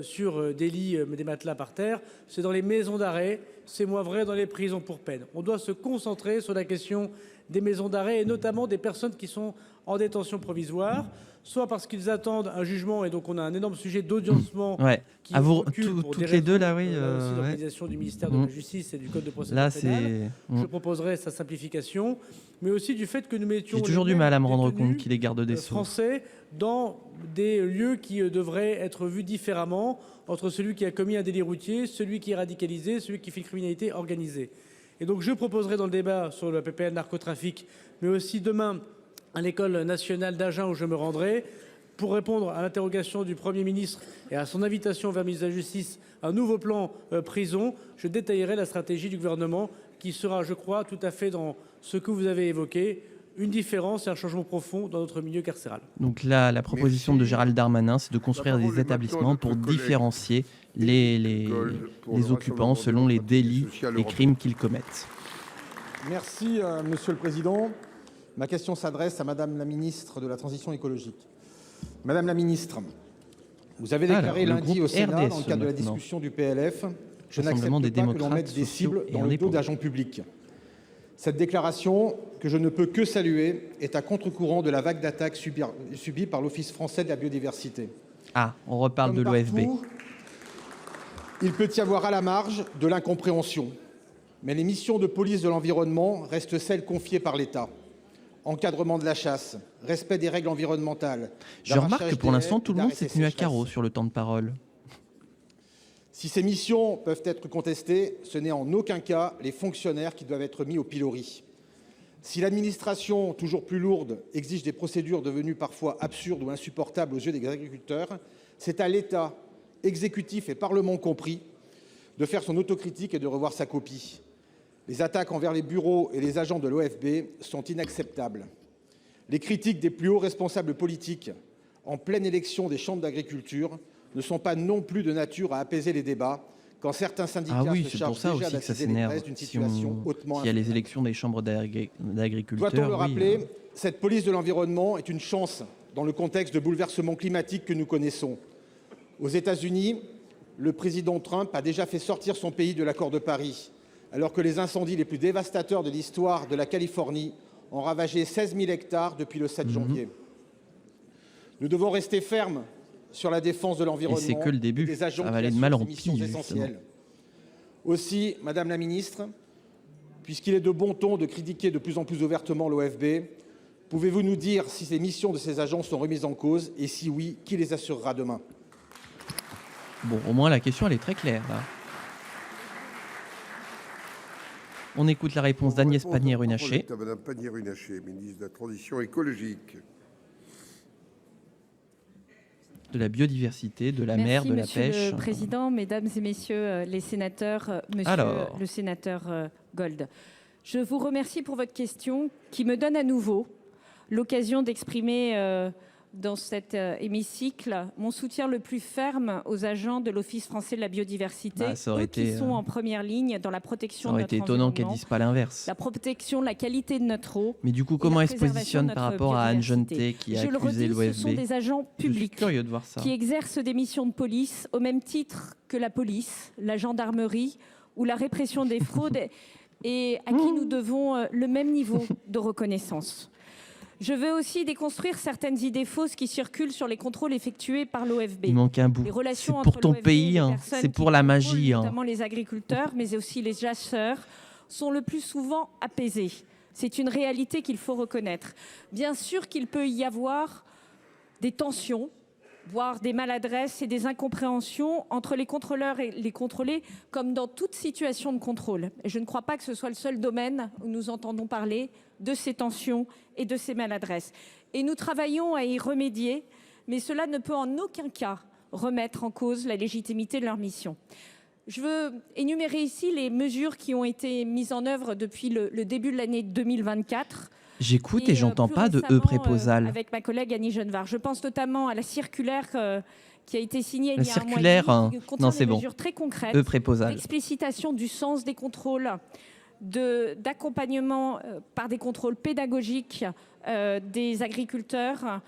sur des lits, des matelas par terre. C'est dans les maisons d'arrêt, c'est moins vrai dans les prisons pour peine. On doit se concentrer sur la question des maisons d'arrêt et notamment des personnes qui sont en détention provisoire, soit parce qu'ils attendent un jugement et donc on a un énorme sujet d'audiencement. Ouais. À vous toutes les deux là, oui. L'organisation du ministère de la Justice et du Code de procédure pénale. Je proposerai sa simplification, mais aussi du fait que nous mettions. J'ai toujours du mal à me rendre compte qu'il est garde des Sceaux. Français dans des lieux qui devraient être vus différemment entre celui qui a commis un délit routier, celui qui est radicalisé, celui qui fait une criminalité organisée. Et donc je proposerai dans le débat sur le PPL narcotrafic, mais aussi demain à l'École nationale d'Agen où je me rendrai, pour répondre à l'interrogation du Premier ministre et à son invitation vers le ministre de la Justice, un nouveau plan prison, je détaillerai la stratégie du gouvernement qui sera, je crois, tout à fait dans ce que vous avez évoqué, une différence et un changement profond dans notre milieu carcéral. Donc là, la proposition de Gérald Darmanin, c'est de construire des établissements pour différencier les occupants selon les délits et crimes qu'ils commettent. Merci, Monsieur le Président. Ma question s'adresse à Madame la Ministre de la Transition écologique. Madame la Ministre, vous avez déclaré lundi au Sénat, dans le cadre de la discussion du PLF, « Je n'accepte pas que l'on mette des cibles dans le dos d'agents publics ». Cette déclaration, que je ne peux que saluer, est à contre-courant de la vague d'attaques subie par l'Office français de la biodiversité. Ah, on reparle de l'OFB. Il peut y avoir à la marge de l'incompréhension, mais les missions de police de l'environnement restent celles confiées par l'État. Encadrement de la chasse, respect des règles environnementales. Je remarque que pour l'instant, tout le monde s'est tenu à carreau sur le temps de parole. Si ces missions peuvent être contestées, ce n'est en aucun cas les fonctionnaires qui doivent être mis au pilori. Si l'administration, toujours plus lourde, exige des procédures devenues parfois absurdes ou insupportables aux yeux des agriculteurs, c'est à l'État, exécutif et Parlement compris, de faire son autocritique et de revoir sa copie. Les attaques envers les bureaux et les agents de l'OFB sont inacceptables. Les critiques des plus hauts responsables politiques en pleine élection des chambres d'agriculture ne sont pas non plus de nature à apaiser les débats quand certains syndicats se chargent déjà d'attiser les braises d'une situation hautement il y a les élections des chambres d'agriculteurs. Doit-on le rappeler, cette police de l'environnement est une chance dans le contexte de bouleversement climatique que nous connaissons. Aux États-Unis, le président Trump a déjà fait sortir son pays de l'accord de Paris, alors que les incendies les plus dévastateurs de l'histoire de la Californie ont ravagé 16 000 hectares depuis le 7 janvier. Nous devons rester fermes sur la défense de l'environnement et c'est que le début. Des agents ça va aller de mal en pis, essentielles. Aussi, Madame la Ministre, puisqu'il est de bon ton de critiquer de plus en plus ouvertement l'OFB, pouvez-vous nous dire si ces missions de ces agents sont remises en cause et si oui, qui les assurera demain? Bon, au moins la question elle est très claire là. On écoute la réponse d'Agnès Pannier-Runacher. Madame Pannier-Runacher, ministre de la Transition écologique. De la biodiversité, de la mer, de la pêche. Monsieur le Président, Mesdames et Messieurs les sénateurs, Monsieur le sénateur Gold. Je vous remercie pour votre question qui me donne à nouveau l'occasion d'exprimer dans cet hémicycle mon soutien le plus ferme aux agents de l'Office français de la biodiversité, qui sont en première ligne dans la protection de notre environnement. Ça aurait été étonnant qu'elles disent pas l'inverse. La protection de la qualité de notre eau. Mais du coup, comment elle se positionne par rapport à Anne Genetet qui a accusé l'OFB? Ce sont des agents publics curieux de voir ça. Qui exercent des missions de police au même titre que la police, la gendarmerie ou la répression des fraudes et à qui nous devons le même niveau de reconnaissance. Je veux aussi déconstruire certaines idées fausses qui circulent sur les contrôles effectués par l'OFB. Il manque un bout. C'est pour ton pays, hein. C'est pour la magie. Notamment les agriculteurs, mais aussi les chasseurs, sont le plus souvent apaisés. C'est une réalité qu'il faut reconnaître. Bien sûr qu'il peut y avoir des tensions, voire des maladresses et des incompréhensions entre les contrôleurs et les contrôlés, comme dans toute situation de contrôle. Et je ne crois pas que ce soit le seul domaine où nous entendons parler de ces tensions et de ces maladresses. Et nous travaillons à y remédier, mais cela ne peut en aucun cas remettre en cause la légitimité de leur mission. Je veux énumérer ici les mesures qui ont été mises en œuvre depuis le début de l'année 2024. J'écoute et j'entends pas de E préposal. Avec ma collègue Annie Genevard. Je pense notamment à la circulaire qui a été signée il y a un mois et demi, qui contient des mesures très concrètes E préposal. d'explicitation du sens des contrôles, d'accompagnement par des contrôles pédagogiques des agriculteurs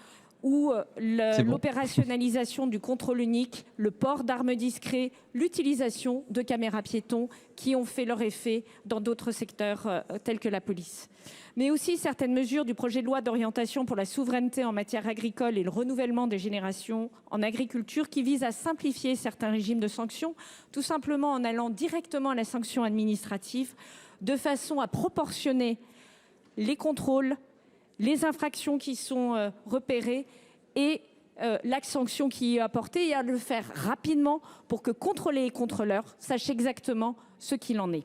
ou l'opérationnalisation du contrôle unique, le port d'armes discrets, l'utilisation de caméras piétons qui ont fait leur effet dans d'autres secteurs tels que la police. Mais aussi certaines mesures du projet de loi d'orientation pour la souveraineté en matière agricole et le renouvellement des générations en agriculture qui visent à simplifier certains régimes de sanctions, tout simplement en allant directement à la sanction administrative de façon à proportionner les contrôles, les infractions qui sont repérées et la sanction qui est apportée, et à le faire rapidement pour que contrôleurs et contrôleurs sachent exactement ce qu'il en est.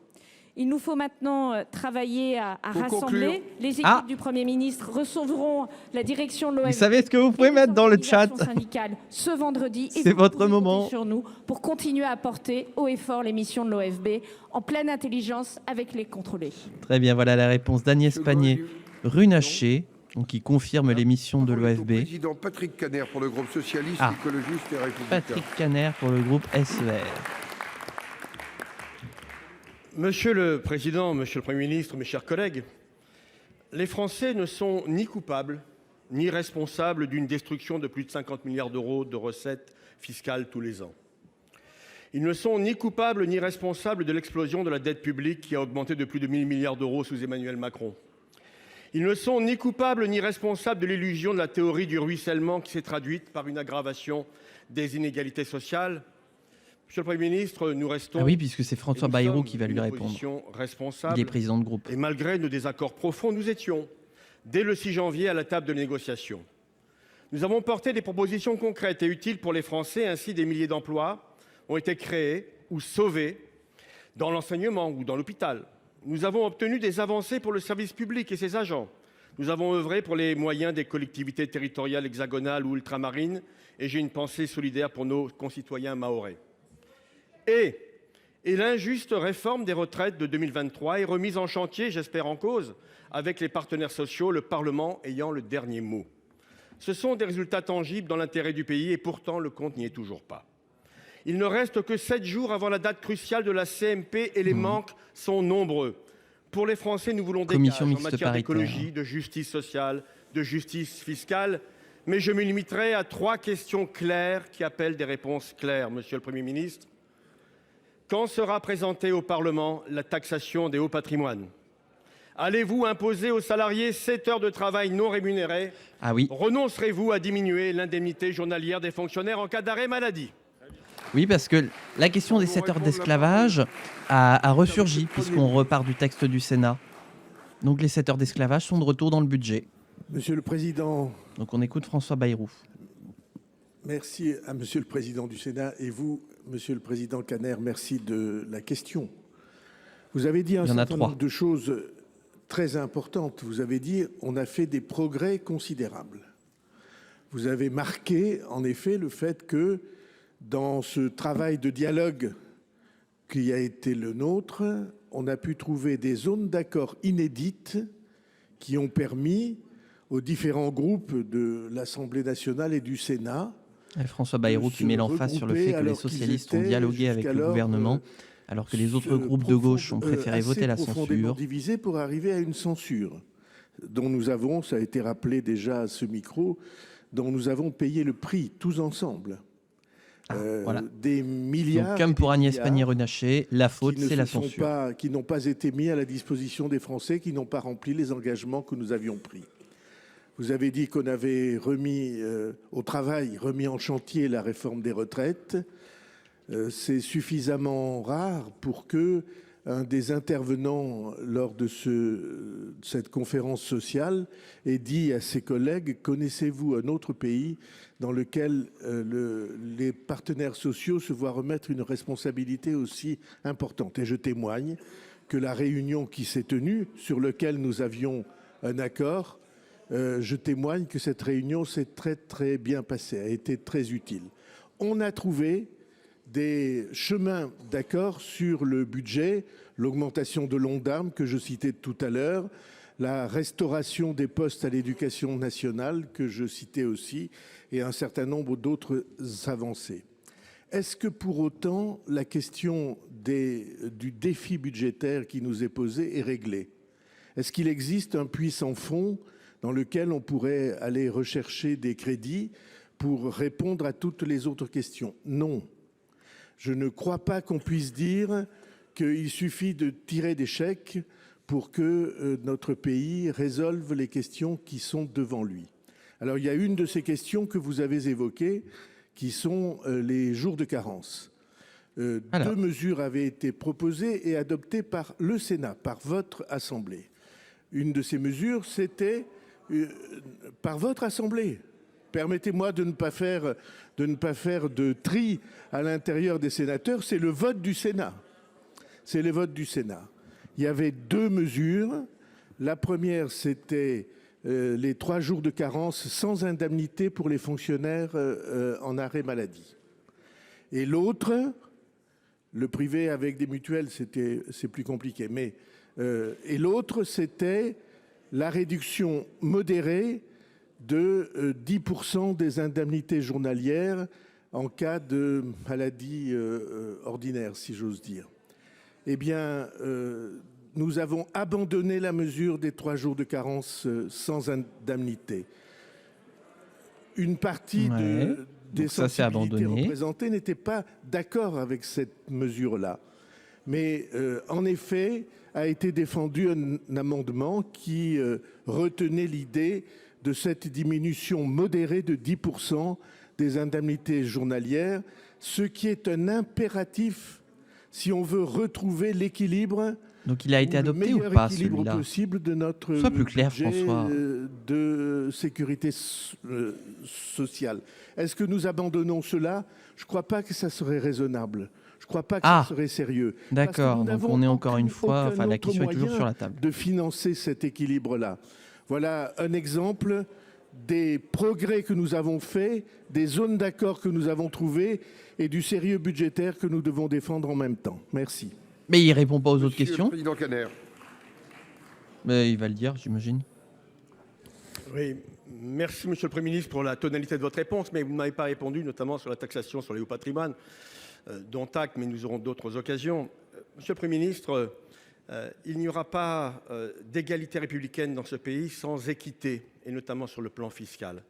Il nous faut maintenant travailler à rassembler. Conclure. Les équipes du Premier ministre recevront la direction de l'OFB. Vous savez ce que vous pouvez mettre dans le chat? Syndicale ce vendredi. C'est votre moment. Sur nous pour continuer à porter haut et fort les missions de l'OFB en pleine intelligence avec les contrôlés. Très bien, voilà la réponse d'Agnès Pannier-Runacher, qui confirme les missions de l'OFB. Président Patrick Kanner pour le groupe socialiste, écologiste et républicain. Patrick Kanner pour le groupe SER. Monsieur le Président, Monsieur le Premier ministre, mes chers collègues, les Français ne sont ni coupables ni responsables d'une destruction de plus de 50 milliards d'euros de recettes fiscales tous les ans. Ils ne sont ni coupables ni responsables de l'explosion de la dette publique qui a augmenté de plus de 1 000 milliards d'euros sous Emmanuel Macron. Ils ne sont ni coupables ni responsables de l'illusion de la théorie du ruissellement qui s'est traduite par une aggravation des inégalités sociales. Monsieur le Premier ministre, nous restons... Ah oui, puisque c'est François Bayrou qui va lui répondre. Il est président de groupe. Et malgré nos désaccords profonds, nous étions, dès le 6 janvier, à la table de négociation. Nous avons porté des propositions concrètes et utiles pour les Français. Ainsi, des milliers d'emplois ont été créés ou sauvés dans l'enseignement ou dans l'hôpital. Nous avons obtenu des avancées pour le service public et ses agents. Nous avons œuvré pour les moyens des collectivités territoriales hexagonales ou ultramarines. Et j'ai une pensée solidaire pour nos concitoyens mahorais. Et l'injuste réforme des retraites de 2023 est remise en chantier, j'espère en cause, avec les partenaires sociaux, le Parlement ayant le dernier mot. Ce sont des résultats tangibles dans l'intérêt du pays et pourtant le compte n'y est toujours pas. Il ne reste que 7 jours avant la date cruciale de la CMP et les manques sont nombreux. Pour les Français, nous voulons des gages en matière d'écologie, de justice sociale, de justice fiscale. Mais je me limiterai à 3 questions claires qui appellent des réponses claires, Monsieur le Premier ministre. Quand sera présentée au Parlement la taxation des hauts patrimoines? Allez-vous imposer aux salariés 7 heures de travail non rémunérées? Ah oui. Renoncerez-vous à diminuer l'indemnité journalière des fonctionnaires en cas d'arrêt maladie? Oui, parce que la question des 7 heures d'esclavage a ressurgi, puisqu'on repart du texte du Sénat. Donc les 7 heures d'esclavage sont de retour dans le budget. Monsieur le Président. Donc on écoute François Bayrou. Merci à Monsieur le Président du Sénat et vous, Monsieur le Président Kanner, merci de la question. Vous avez dit un certain nombre de choses très importantes. Vous avez dit on a fait des progrès considérables. Vous avez marqué en effet le fait que dans ce travail de dialogue qui a été le nôtre, on a pu trouver des zones d'accord inédites qui ont permis aux différents groupes de l'Assemblée nationale et du Sénat. Et François Bayrou qui met l'emphase sur le fait que les socialistes ont dialogué avec le gouvernement, alors que les autres groupes de gauche ont préféré voter la censure. Profondément divisés pour arriver à une censure, dont nous avons, ça a été rappelé déjà à ce micro, dont nous avons payé le prix tous ensemble. Voilà. Des milliards. Donc, comme pour Agnès Pannier-Runacher, la faute, c'est la censure. Qui n'ont pas été mis à la disposition des Français, qui n'ont pas rempli les engagements que nous avions pris. Vous avez dit qu'on avait remis au travail, remis en chantier la réforme des retraites. C'est suffisamment rare pour que un des intervenants lors de cette conférence sociale ait dit à ses collègues « Connaissez-vous un autre pays dans lequel les partenaires sociaux se voient remettre une responsabilité aussi importante ?» Et je témoigne que la réunion qui s'est tenue, sur laquelle nous avions un accord, je témoigne que cette réunion s'est très très bien passée, a été très utile. On a trouvé des chemins d'accord sur le budget, l'augmentation de l'Ondam que je citais tout à l'heure, la restauration des postes à l'éducation nationale que je citais aussi, et un certain nombre d'autres avancées. Est-ce que pour autant la question du défi budgétaire qui nous est posé est réglée? Est-ce qu'il existe un puits sans fond dans lequel on pourrait aller rechercher des crédits pour répondre à toutes les autres questions? Non. Je ne crois pas qu'on puisse dire qu'il suffit de tirer des chèques pour que notre pays résolve les questions qui sont devant lui. Alors il y a une de ces questions que vous avez évoquées, qui sont les jours de carence. Deux mesures avaient été proposées et adoptées par le Sénat, par votre Assemblée. Une de ces mesures, c'était par votre Assemblée. Permettez-moi de ne pas faire de tri à l'intérieur des sénateurs, c'est le vote du Sénat. C'est le vote du Sénat. Il y avait deux mesures. La première, c'était les 3 jours de carence sans indemnité pour les fonctionnaires en arrêt maladie. Et l'autre, le privé avec des mutuelles, c'est plus compliqué. Et l'autre, c'était la réduction modérée de 10% des indemnités journalières en cas de maladie ordinaire, si j'ose dire. Eh bien, nous avons abandonné la mesure des 3 jours de carence sans indemnité. Une partie des sensibilités représentées n'était pas d'accord avec cette mesure-là. Mais en effet, a été défendu un amendement qui retenait l'idée de cette diminution modérée de 10% des indemnités journalières, ce qui est un impératif si on veut retrouver l'équilibre. Donc il a été adopté ou pas celui-là? Possible de notre Sois plus clair, budget François. De sécurité sociale. Est-ce que nous abandonnons cela? Je ne crois pas que ça serait raisonnable. Je ne crois pas que ça serait sérieux. D'accord, donc on est encore une fois, la question est toujours sur la table. De financer cet équilibre-là. Voilà un exemple des progrès que nous avons faits, des zones d'accord que nous avons trouvées et du sérieux budgétaire que nous devons défendre en même temps. Merci. Mais il ne répond pas aux autres questions. Monsieur le Président Kanner. Mais il va le dire, j'imagine. Oui, merci Monsieur le Premier ministre pour la tonalité de votre réponse, mais vous ne m'avez pas répondu, notamment sur la taxation sur les hauts patrimoines, dont acte, mais nous aurons d'autres occasions. Monsieur le Premier ministre, il n'y aura pas d'égalité républicaine dans ce pays sans équité, et notamment sur le plan fiscal.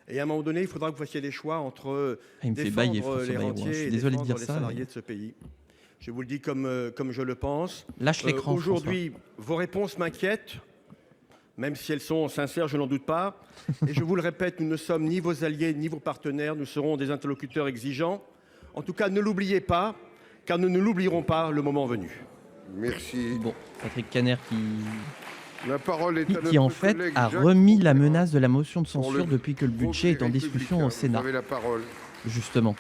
Et à un moment donné, il faudra que vous fassiez des choix entre défendre les rentiers et défendre les salariés de ce pays. Je vous le dis comme je le pense. Lâche l'écran, aujourd'hui, vos réponses m'inquiètent, même si elles sont sincères, je n'en doute pas. Et je vous le répète, nous ne sommes ni vos alliés ni vos partenaires. Nous serons des interlocuteurs exigeants. En tout cas, ne l'oubliez pas, car nous ne l'oublierons pas le moment venu. Merci. Bon, Patrick Kanner La parole est à qui en fait a remis la menace de la motion de censure depuis que le budget est en discussion au Sénat. Vous avez la parole. Justement.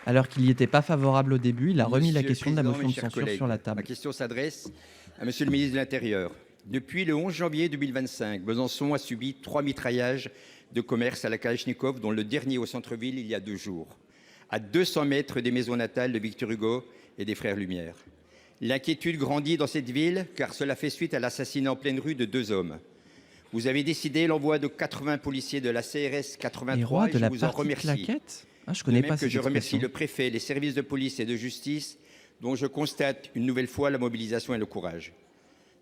Alors qu'il n'y était pas favorable au début, il a remis la question de la motion de censure sur la table. Ma question s'adresse à Monsieur le ministre de l'Intérieur. Depuis le 11 janvier 2025, Besançon a subi 3 mitraillages de commerce à la Kalachnikov, dont le dernier au centre-ville il y a 2 jours, à 200 mètres des maisons natales de Victor Hugo et des Frères Lumière. L'inquiétude grandit dans cette ville car cela fait suite à l'assassinat en pleine rue de 2 hommes. Vous avez décidé l'envoi de 80 policiers de la CRS 83 et je vous en remercie. Je connais pas que je remercie le préfet, les services de police et de justice, dont je constate une nouvelle fois la mobilisation et le courage.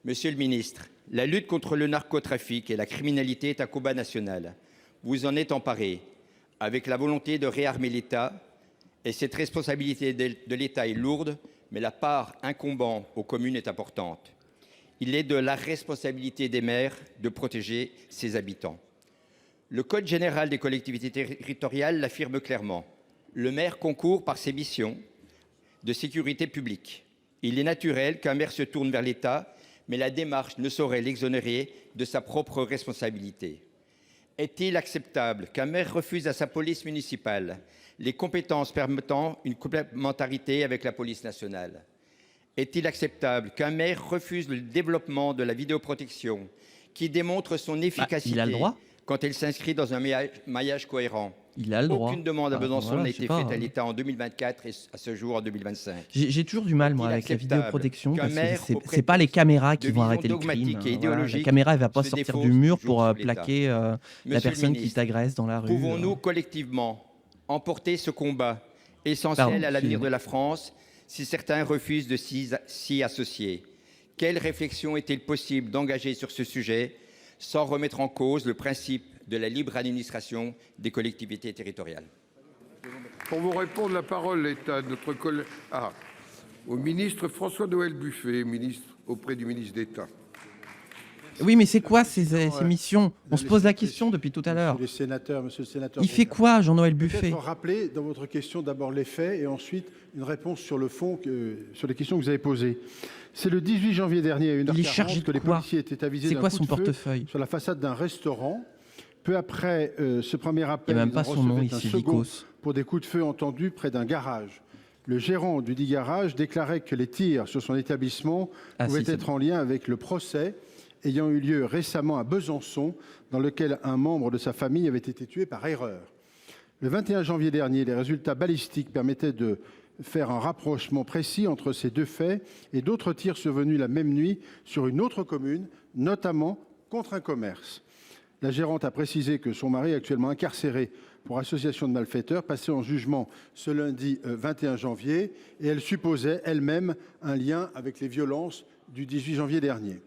Monsieur le ministre, la lutte contre le narcotrafic et la criminalité est un combat national. Vous en êtes emparé avec la volonté de réarmer l'État. Et cette responsabilité de l'État est lourde, mais la part incombant aux communes est importante. Il est de la responsabilité des maires de protéger ses habitants. Le Code général des collectivités territoriales l'affirme clairement. Le maire concourt par ses missions de sécurité publique. Il est naturel qu'un maire se tourne vers l'État, mais la démarche ne saurait l'exonérer de sa propre responsabilité. Est-il acceptable qu'un maire refuse à sa police municipale les compétences permettant une complémentarité avec la police nationale? Est-il acceptable qu'un maire refuse le développement de la vidéoprotection qui démontre son efficacité il a le droit quand elle s'inscrit dans un maillage cohérent? Il a le droit. Aucune demande à Besançon n'a été faite à l'État en 2024 et à ce jour en 2025. J'ai toujours du mal, moi, avec la vidéoprotection. C'est pas les caméras qui vont arrêter le crime. La caméra, elle va pas sortir du mur pour plaquer la personne qui t'agresse dans la rue. Pouvons-nous collectivement emporter ce combat essentiel à l'avenir de la France si certains refusent de s'y associer? Quelle réflexion est-il possible d'engager sur ce sujet sans remettre en cause le principe de la libre administration des collectivités territoriales? Pour vous répondre, la parole est à notre collègue, au ministre François-Noël Buffet, ministre auprès du ministre d'État. Oui, mais c'est quoi ces missions? On se pose la question depuis tout à l'heure. Monsieur le sénateur. Il fait quoi, Jean-Noël Buffet? Peut-être rappeler dans votre question d'abord les faits et ensuite une réponse sur le fond, sur les questions que vous avez posées. C'est le 18 janvier dernier à 1h40 que les policiers étaient avisés d'un coup de feu sur la façade d'un restaurant. Peu après ce premier appel, il n'y a même pas son nom ici, Vicos, pour des coups de feu entendus près d'un garage. Le gérant du dit garage déclarait que les tirs sur son établissement pouvaient être en lien avec le procès ayant eu lieu récemment à Besançon, dans lequel un membre de sa famille avait été tué par erreur. Le 21 janvier dernier, les résultats balistiques permettaient de faire un rapprochement précis entre ces deux faits et d'autres tirs survenus la même nuit sur une autre commune, notamment contre un commerce. La gérante a précisé que son mari, actuellement incarcéré pour association de malfaiteurs, passait en jugement ce lundi 21 janvier et elle supposait elle-même un lien avec les violences du 18 janvier dernier.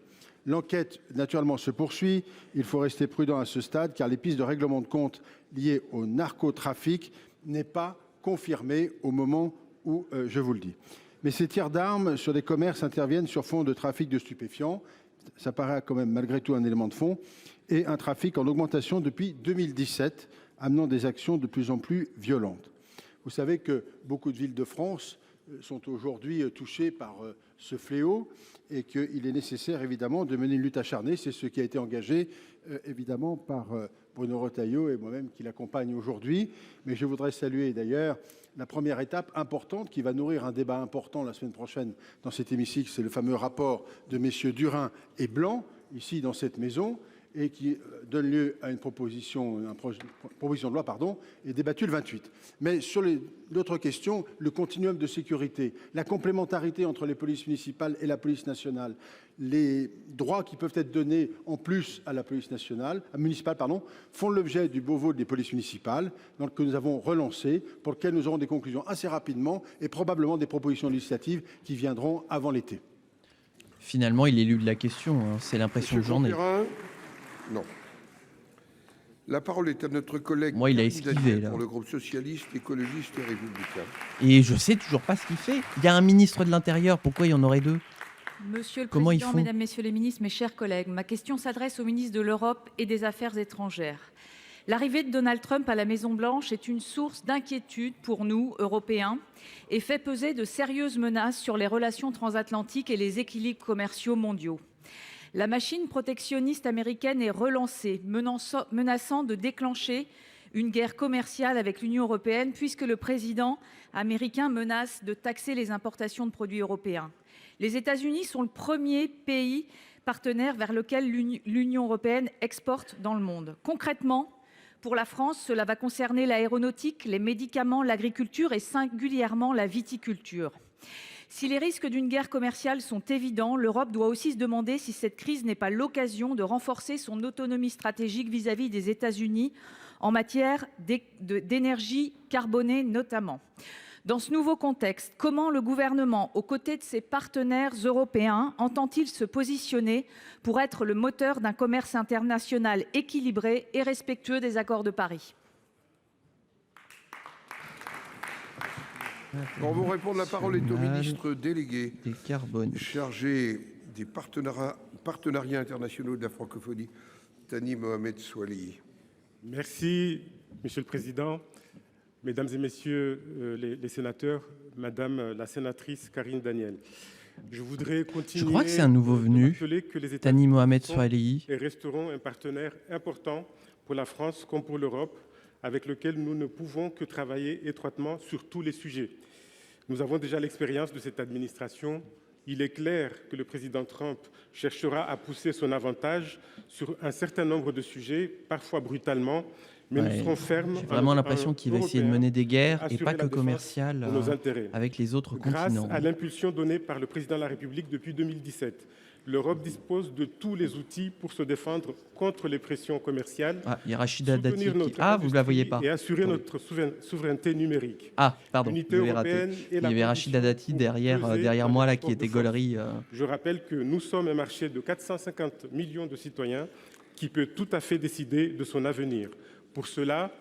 L'enquête, naturellement, se poursuit. Il faut rester prudent à ce stade car les pistes de règlement de compte liées au narcotrafic n'est pas confirmée au moment où je vous le dis. Mais ces tirs d'armes sur des commerces interviennent sur fond de trafic de stupéfiants. Ça paraît quand même malgré tout un élément de fond. Et un trafic en augmentation depuis 2017, amenant des actions de plus en plus violentes. Vous savez que beaucoup de villes de France sont aujourd'hui touchées par ce fléau et qu'il est nécessaire évidemment de mener une lutte acharnée. C'est ce qui a été engagé évidemment par Bruno Retailleau et moi-même qui l'accompagne aujourd'hui. Mais je voudrais saluer d'ailleurs la première étape importante qui va nourrir un débat important la semaine prochaine dans cet hémicycle. C'est le fameux rapport de messieurs Durin et Blanc, ici dans cette maison, et qui donne lieu à une proposition de loi, est débattue le 28. Mais sur d'autres questions, le continuum de sécurité, la complémentarité entre les polices municipales et la police nationale, les droits qui peuvent être donnés en plus à la police municipale, font l'objet du Beauvau des polices municipales, que nous avons relancé, pour lequel nous aurons des conclusions assez rapidement et probablement des propositions législatives qui viendront avant l'été. Finalement, il élude la question, hein. C'est l'impression que j'en ai. Non. La parole est à notre collègue. Moi, il a esquivé, là. Pour le groupe socialiste, écologiste et républicain. Et je sais toujours pas ce qu'il fait. Il y a un ministre de l'Intérieur, pourquoi il y en aurait deux? Monsieur le Président, Mesdames, Messieurs les ministres, mes chers collègues, ma question s'adresse au ministre de l'Europe et des Affaires étrangères. L'arrivée de Donald Trump à la Maison-Blanche est une source d'inquiétude pour nous, Européens, et fait peser de sérieuses menaces sur les relations transatlantiques et les équilibres commerciaux mondiaux. La machine protectionniste américaine est relancée, menaçant de déclencher une guerre commerciale avec l'Union européenne puisque le président américain menace de taxer les importations de produits européens. Les États-Unis sont le premier pays partenaire vers lequel l'Union européenne exporte dans le monde. Concrètement, pour la France, cela va concerner l'aéronautique, les médicaments, l'agriculture et singulièrement la viticulture. Si les risques d'une guerre commerciale sont évidents, l'Europe doit aussi se demander si cette crise n'est pas l'occasion de renforcer son autonomie stratégique vis-à-vis des États-Unis en matière d'énergie carbonée notamment. Dans ce nouveau contexte, comment le gouvernement, aux côtés de ses partenaires européens, entend-il se positionner pour être le moteur d'un commerce international équilibré et respectueux des accords de Paris ? Pour vous répondre, la parole est au ministre délégué chargé des partenariats internationaux de la francophonie, Thani Mohamed Soilihi. Merci, Monsieur le Président. Mesdames et Messieurs les sénateurs, Madame la sénatrice Karine Daniel, je voudrais continuer. Je crois que c'est un nouveau venu, Thani Mohamed Soilihi. Et resteront un partenaire important pour la France comme pour l'Europe, avec lequel nous ne pouvons que travailler étroitement sur tous les sujets. Nous avons déjà l'expérience de cette administration. Il est clair que le président Trump cherchera à pousser son avantage sur un certain nombre de sujets, parfois brutalement, mais nous serons fermes. J'ai vraiment l'impression qu'il va essayer de mener des guerres et pas que commerciales avec les autres continents. Grâce à l'impulsion donnée par le président de la République depuis 2017, L'Europe dispose de tous les outils pour se défendre contre les pressions commerciales, il y a Rachida Dati vous ne la voyez pas. Et assurer notre souveraineté numérique. Pardon, L'unité vous l'avez européenne raté. et Il y avait Rachida Dati derrière moi, là, qui était gaulerie. Je rappelle que nous sommes un marché de 450 millions de citoyens qui peut tout à fait décider de son avenir. Pour cela,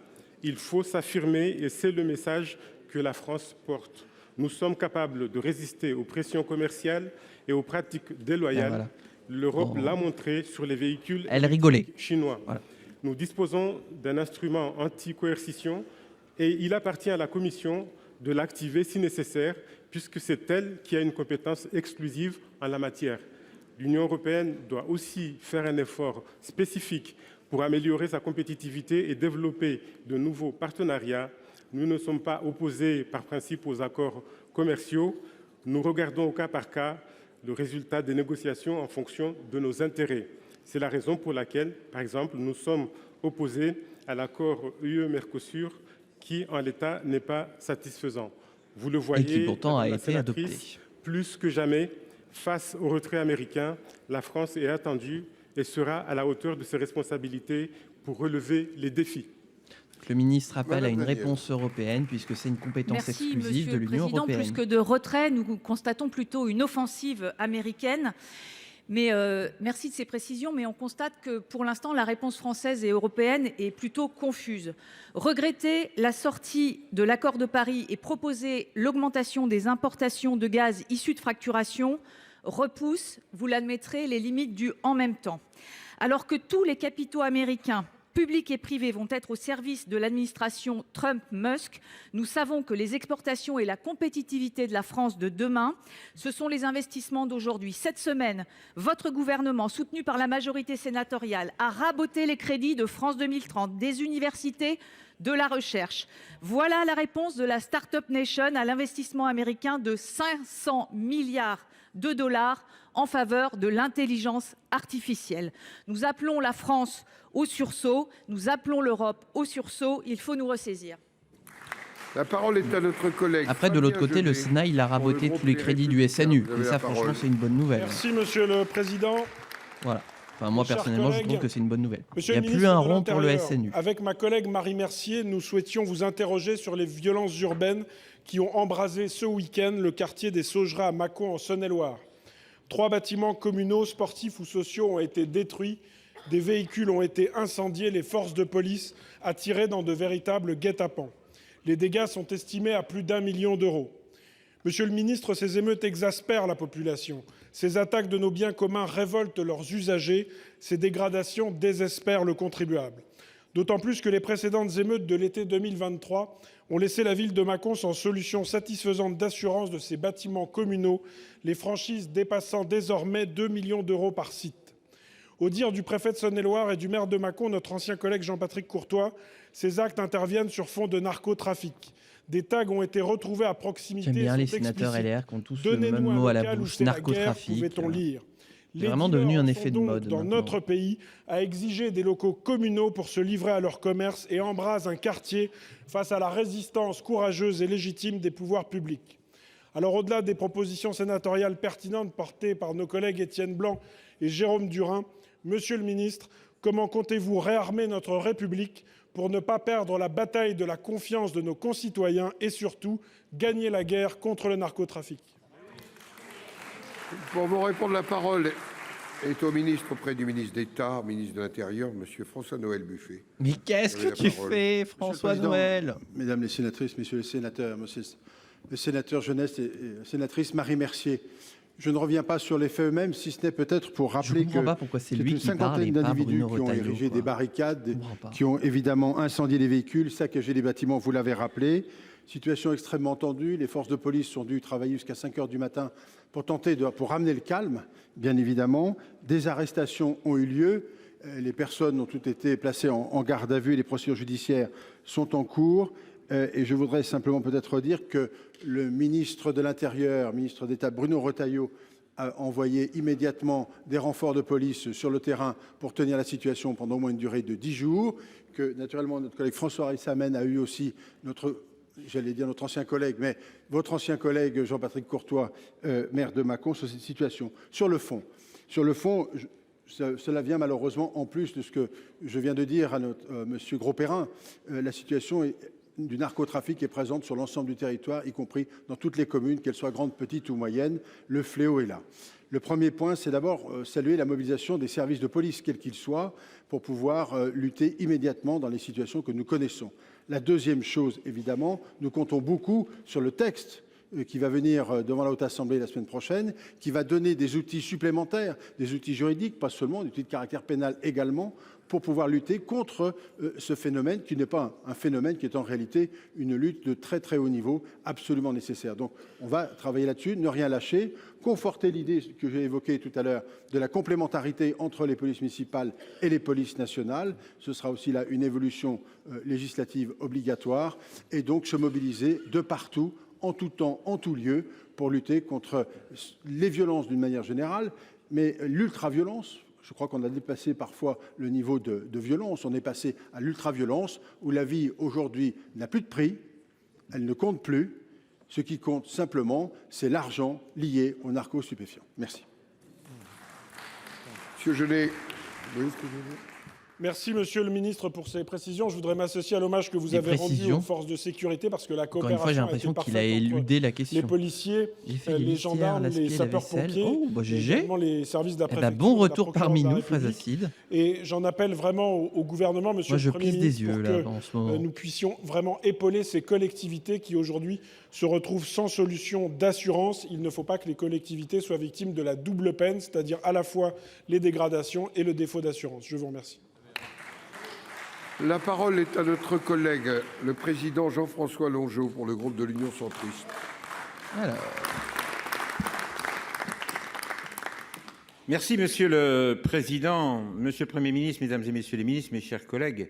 il faut s'affirmer et c'est le message que la France porte. Nous sommes capables de résister aux pressions commerciales et aux pratiques déloyales. L'Europe l'a montré sur les véhicules chinois. Nous disposons d'un instrument anti-coercition et il appartient à la Commission de l'activer si nécessaire, puisque c'est elle qui a une compétence exclusive en la matière. L'Union européenne doit aussi faire un effort spécifique pour améliorer sa compétitivité et développer de nouveaux partenariats. Nous ne sommes pas opposés par principe aux accords commerciaux. Nous regardons au cas par cas le résultat des négociations en fonction de nos intérêts. C'est la raison pour laquelle, par exemple, nous sommes opposés à l'accord UE-Mercosur qui, en l'état, n'est pas satisfaisant. Vous le voyez, et qui pourtant a été adopté. Plus que jamais, face au retrait américain, la France est attendue et sera à la hauteur de ses responsabilités pour relever les défis. Le ministre appelle à une réponse européenne puisque c'est une compétence exclusive de l'Union européenne. Plus que de retrait, nous constatons plutôt une offensive américaine. Mais merci de ces précisions, mais on constate que pour l'instant, la réponse française et européenne est plutôt confuse. Regretter la sortie de l'accord de Paris et proposer l'augmentation des importations de gaz issus de fracturation repousse, vous l'admettrez, les limites du « en même temps ». Alors que tous les capitaux américains, publics et privés, vont être au service de l'administration Trump-Musk, nous savons que les exportations et la compétitivité de la France de demain, ce sont les investissements d'aujourd'hui. Cette semaine, votre gouvernement, soutenu par la majorité sénatoriale, a raboté les crédits de France 2030, des universités, de la recherche. Voilà la réponse de la Startup Nation à l'investissement américain de 500 milliards de dollars en faveur de l'intelligence artificielle. Nous appelons la France au sursaut, nous appelons l'Europe au sursaut, il faut nous ressaisir. La parole est à notre collègue. Après, de l'autre côté, le Sénat, il a raboté tous les crédits du SNU. Et ça, franchement, c'est une bonne nouvelle. Merci, Monsieur le Président. Voilà. Enfin, moi, personnellement, je trouve que c'est une bonne nouvelle. Il n'y a plus un rond pour le SNU. Avec ma collègue Marie Mercier, nous souhaitions vous interroger sur les violences urbaines qui ont embrasé ce week-end le quartier des Saugerats à Mâcon en Saône-et-Loire. 3 bâtiments communaux, sportifs ou sociaux ont été détruits, des véhicules ont été incendiés, les forces de police attirées dans de véritables guet-apens. Les dégâts sont estimés à plus d'1 million d'euros. Monsieur le ministre, ces émeutes exaspèrent la population. Ces attaques de nos biens communs révoltent leurs usagers. Ces dégradations désespèrent le contribuable. D'autant plus que les précédentes émeutes de l'été 2023 ont laissé la ville de Mâcon sans solution satisfaisante d'assurance de ses bâtiments communaux, les franchises dépassant désormais 2 millions d'euros par site. Au dire du préfet de Saône-et-Loire et du maire de Mâcon, notre ancien collègue Jean-Patrick Courtois, ces actes interviennent sur fond de narcotrafic. Des tags ont été retrouvés à proximité. J'aime bien les sénateurs LR qui ont tous le même mot à la bouche, narcotrafic. C'est vraiment devenu un effet de mode. Dans notre pays, à exiger des locaux communaux pour se livrer à leur commerce et embrasent un quartier face à la résistance courageuse et légitime des pouvoirs publics. Alors, au-delà des propositions sénatoriales pertinentes portées par nos collègues Étienne Blanc et Jérôme Durain, Monsieur le ministre, comment comptez-vous réarmer notre République pour ne pas perdre la bataille de la confiance de nos concitoyens et surtout gagner la guerre contre le narcotrafic? Pour vous répondre, la parole est au ministre auprès du ministre d'État, ministre de l'Intérieur, Monsieur François-Noël Buffet. Mais qu'est-ce que tu fais, François-Noël? Mesdames les sénatrices, messieurs les sénateurs, monsieur le sénateur jeunesse et sénatrice Marie Mercier, je ne reviens pas sur les faits eux-mêmes, si ce n'est peut-être pour rappeler que c'est une cinquantaine d'individus qui ont érigé des barricades, qui ont évidemment incendié les véhicules, saccagé les bâtiments, vous l'avez rappelé. Situation extrêmement tendue, les forces de police ont dû travailler jusqu'à 5 h du matin pour ramener le calme, bien évidemment. Des arrestations ont eu lieu, les personnes ont toutes été placées en garde à vue et les procédures judiciaires sont en cours. Et je voudrais simplement peut-être dire que le ministre de l'Intérieur, ministre d'État Bruno Retailleau, a envoyé immédiatement des renforts de police sur le terrain pour tenir la situation pendant au moins une durée de 10 jours, que naturellement notre collègue François Rebsamen a eu aussi notre j'allais dire notre ancien collègue, mais votre ancien collègue Jean-Patrick Courtois, maire de Mâcon, sur cette situation. Sur le fond, cela vient malheureusement en plus de ce que je viens de dire à monsieur Grosperrin. La situation du narcotrafic est présente sur l'ensemble du territoire, y compris dans toutes les communes, qu'elles soient grandes, petites ou moyennes. Le fléau est là. Le premier point, c'est d'abord saluer la mobilisation des services de police, quels qu'ils soient, pour pouvoir lutter immédiatement dans les situations que nous connaissons. La deuxième chose, évidemment, nous comptons beaucoup sur le texte qui va venir devant la Haute Assemblée la semaine prochaine, qui va donner des outils supplémentaires, des outils juridiques, pas seulement, des outils de caractère pénal également, pour pouvoir lutter contre ce phénomène qui n'est pas un phénomène, qui est en réalité une lutte de très très haut niveau, absolument nécessaire. Donc on va travailler là-dessus, ne rien lâcher, conforter l'idée que j'ai évoquée tout à l'heure de la complémentarité entre les polices municipales et les polices nationales. Ce sera aussi là une évolution législative obligatoire, et donc se mobiliser de partout, en tout temps, en tout lieu, pour lutter contre les violences d'une manière générale, mais l'ultra-violence. Je crois qu'on a dépassé parfois le niveau de violence. On est passé à l'ultra-violence, où la vie aujourd'hui n'a plus de prix, elle ne compte plus. Ce qui compte simplement, c'est l'argent lié aux narco-stupéfiants. Merci. Monsieur Genet. Merci, Monsieur le Ministre, pour ces précisions. Je voudrais m'associer à l'hommage que vous avez rendu aux forces de sécurité, parce que la coopération Encore une fois, j'ai l'impression qu'il a éludé la question. Les policiers, les gendarmes, les sapeurs-pompiers, les services d'après-préfecture. Bon retour parmi nous, Fazacide. Et j'en appelle vraiment au gouvernement, Monsieur le Premier ministre, pour que nous puissions vraiment épauler ces collectivités qui aujourd'hui se retrouvent sans solution d'assurance. Il ne faut pas que les collectivités soient victimes de la double peine, c'est-à-dire à la fois les dégradations et le défaut d'assurance. Je vous remercie. La parole est à notre collègue, le président Jean-François Longeot, pour le groupe de l'Union centriste. Merci, Monsieur le Président, Monsieur le Premier ministre, Mesdames et Messieurs les ministres, mes chers collègues.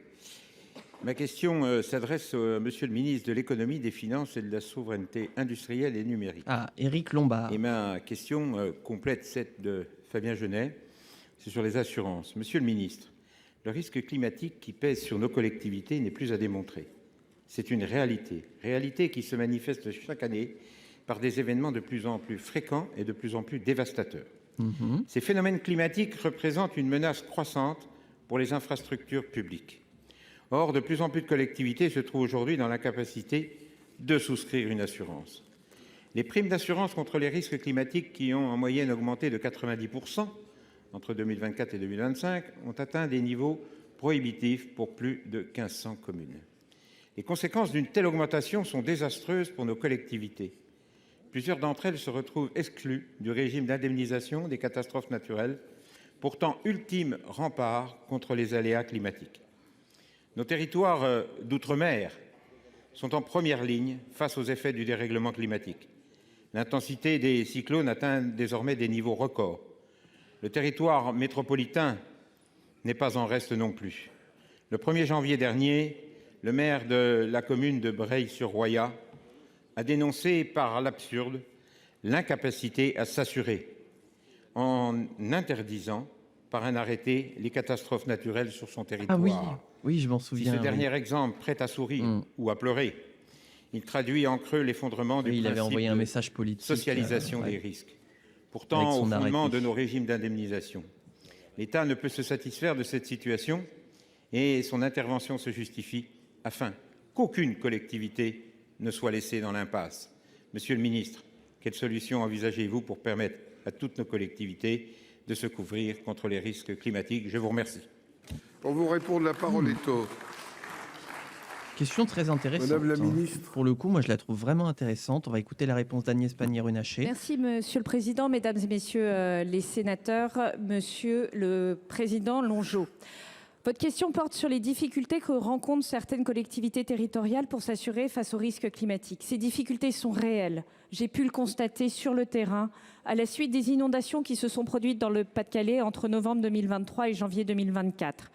Ma question s'adresse à Monsieur le ministre de l'Économie, des Finances et de la Souveraineté industrielle et numérique. Éric Lombard. Et ma question complète celle de Fabien Genet, c'est sur les assurances. Monsieur le ministre, le risque climatique qui pèse sur nos collectivités n'est plus à démontrer. C'est une réalité qui se manifeste chaque année par des événements de plus en plus fréquents et de plus en plus dévastateurs. Ces phénomènes climatiques représentent une menace croissante pour les infrastructures publiques. Or, de plus en plus de collectivités se trouvent aujourd'hui dans l'incapacité de souscrire une assurance. Les primes d'assurance contre les risques climatiques, qui ont en moyenne augmenté de 90% entre 2024 et 2025, ont atteint des niveaux prohibitifs pour plus de 1500 communes. Les conséquences d'une telle augmentation sont désastreuses pour nos collectivités. Plusieurs d'entre elles se retrouvent exclues du régime d'indemnisation des catastrophes naturelles, pourtant ultime rempart contre les aléas climatiques. Nos territoires d'outre-mer sont en première ligne face aux effets du dérèglement climatique. L'intensité des cyclones atteint désormais des niveaux records. Le territoire métropolitain n'est pas en reste non plus. Le 1er janvier dernier, le maire de la commune de Breil-sur-Roya a dénoncé par l'absurde l'incapacité à s'assurer en interdisant par un arrêté les catastrophes naturelles sur son territoire. Oui, je m'en souviens. Si ce dernier exemple prête à sourire ou à pleurer, il traduit en creux l'effondrement du principe avait envoyé un message politique, socialisation des risques. Pourtant, au fondement de nos régimes d'indemnisation, l'État ne peut se satisfaire de cette situation et son intervention se justifie afin qu'aucune collectivité ne soit laissée dans l'impasse. Monsieur le ministre, quelles solutions envisagez-vous pour permettre à toutes nos collectivités de se couvrir contre les risques climatiques? Je vous remercie. Pour vous répondre, la parole est au... Question très intéressante. Madame la ministre. Pour le coup, moi, je la trouve vraiment intéressante. On va écouter la réponse d'Agnès Pannier-Runacher. Merci, Monsieur le Président, Mesdames et Messieurs les sénateurs, Monsieur le Président Longeot. Votre question porte sur les difficultés que rencontrent certaines collectivités territoriales pour s'assurer face aux risques climatiques. Ces difficultés sont réelles. J'ai pu le constater sur le terrain à la suite des inondations qui se sont produites dans le Pas-de-Calais entre novembre 2023 et janvier 2024.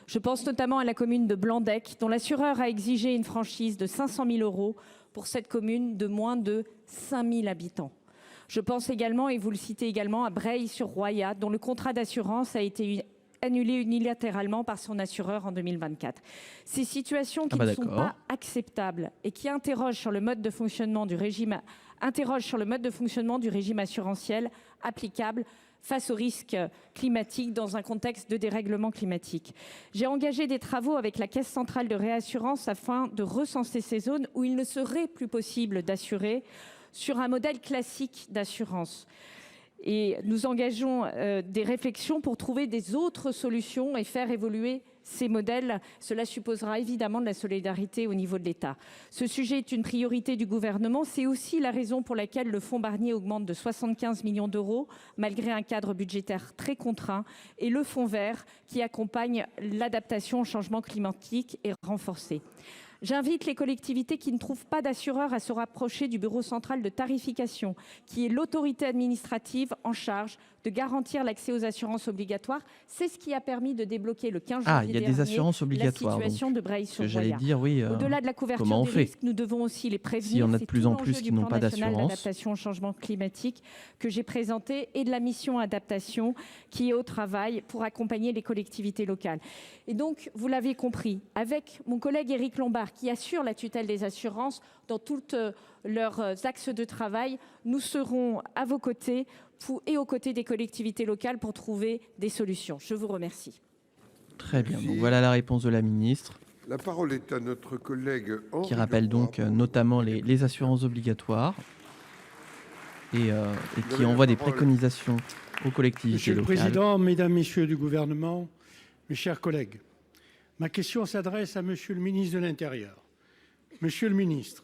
Je pense notamment à la commune de Blandec, dont l'assureur a exigé une franchise de 500 000 € pour cette commune de moins de 5 000 habitants. Je pense également, et vous le citez également, à Breil-sur-Roya, dont le contrat d'assurance a été annulée unilatéralement par son assureur en 2024. Ces situations qui ne sont pas acceptables et qui interrogent sur le mode de fonctionnement du régime assurantiel applicable face aux risques climatiques dans un contexte de dérèglement climatique. J'ai engagé des travaux avec la Caisse centrale de réassurance afin de recenser ces zones où il ne serait plus possible d'assurer sur un modèle classique d'assurance. Et nous engageons des réflexions pour trouver des autres solutions et faire évoluer ces modèles. Cela supposera évidemment de la solidarité au niveau de l'État. Ce sujet est une priorité du gouvernement. C'est aussi la raison pour laquelle le fonds Barnier augmente de 75 millions d'euros, malgré un cadre budgétaire très contraint, et le fonds vert qui accompagne l'adaptation au changement climatique est renforcé. J'invite les collectivités qui ne trouvent pas d'assureur à se rapprocher du Bureau central de tarification, qui est l'autorité administrative en charge de garantir l'accès aux assurances obligatoires. C'est ce qui a permis de débloquer le 15 janvier dernier des assurances obligatoires, la situation de Breil-sur-Roya. J'allais dire, oui, au-delà de la couverture des risques, nous devons aussi les prévenir. Si on a de plus en plus qui n'ont pas d'assurance. L'adaptation au changement climatique que j'ai présenté et de la mission adaptation qui est au travail pour accompagner les collectivités locales. Et donc, vous l'avez compris, avec mon collègue Éric Lombard qui assure la tutelle des assurances dans tous leurs axes de travail, nous serons à vos côtés et aux côtés des collectivités locales pour trouver des solutions. Je vous remercie. Très bien. Donc voilà la réponse de la ministre. La parole est à notre collègue Henri qui rappelle donc notamment les assurances obligatoires et qui envoie des préconisations aux collectivités locales. Monsieur le Président, Mesdames, Messieurs du gouvernement, mes chers collègues, ma question s'adresse à Monsieur le ministre de l'Intérieur. Monsieur le ministre,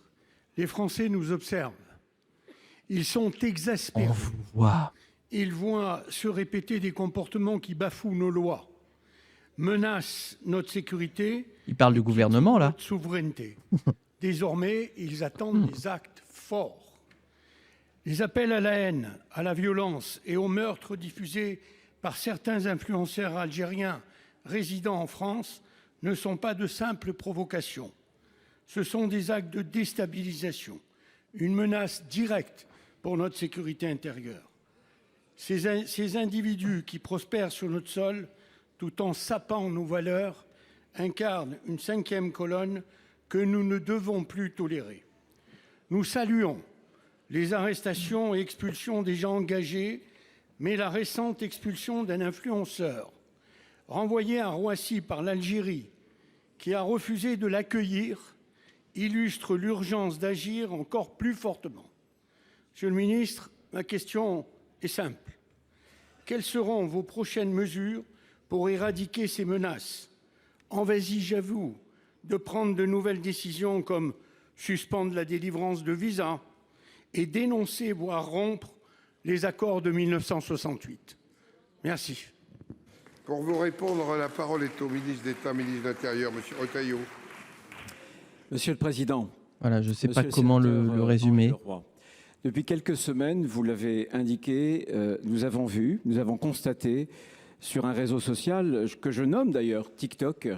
les Français nous observent. Ils sont exaspérés. Ils voient se répéter des comportements qui bafouent nos lois, menacent notre sécurité. Il parle du gouvernement, là. Notre souveraineté. Désormais, ils attendent des actes forts. Les appels à la haine, à la violence et au meurtre diffusés par certains influenceurs algériens résidant en France ne sont pas de simples provocations. Ce sont des actes de déstabilisation, une menace directe pour notre sécurité intérieure. Ces individus qui prospèrent sur notre sol, tout en sapant nos valeurs, incarnent une cinquième colonne que nous ne devons plus tolérer. Nous saluons les arrestations et expulsions des gens engagés, mais la récente expulsion d'un influenceur, renvoyé à Roissy par l'Algérie, qui a refusé de l'accueillir, illustre l'urgence d'agir encore plus fortement. Monsieur le ministre, ma question est simple. Quelles seront vos prochaines mesures pour éradiquer ces menaces? Envisagez-vous de prendre de nouvelles décisions comme suspendre la délivrance de visas et dénoncer, voire rompre, les accords de 1968? Merci. Pour vous répondre, la parole est au ministre d'État, ministre de l'Intérieur, Monsieur Retailleau. Monsieur le Président. Voilà, je ne sais pas comment le résumer. Depuis quelques semaines, vous l'avez indiqué, nous avons constaté sur un réseau social que je nomme d'ailleurs TikTok,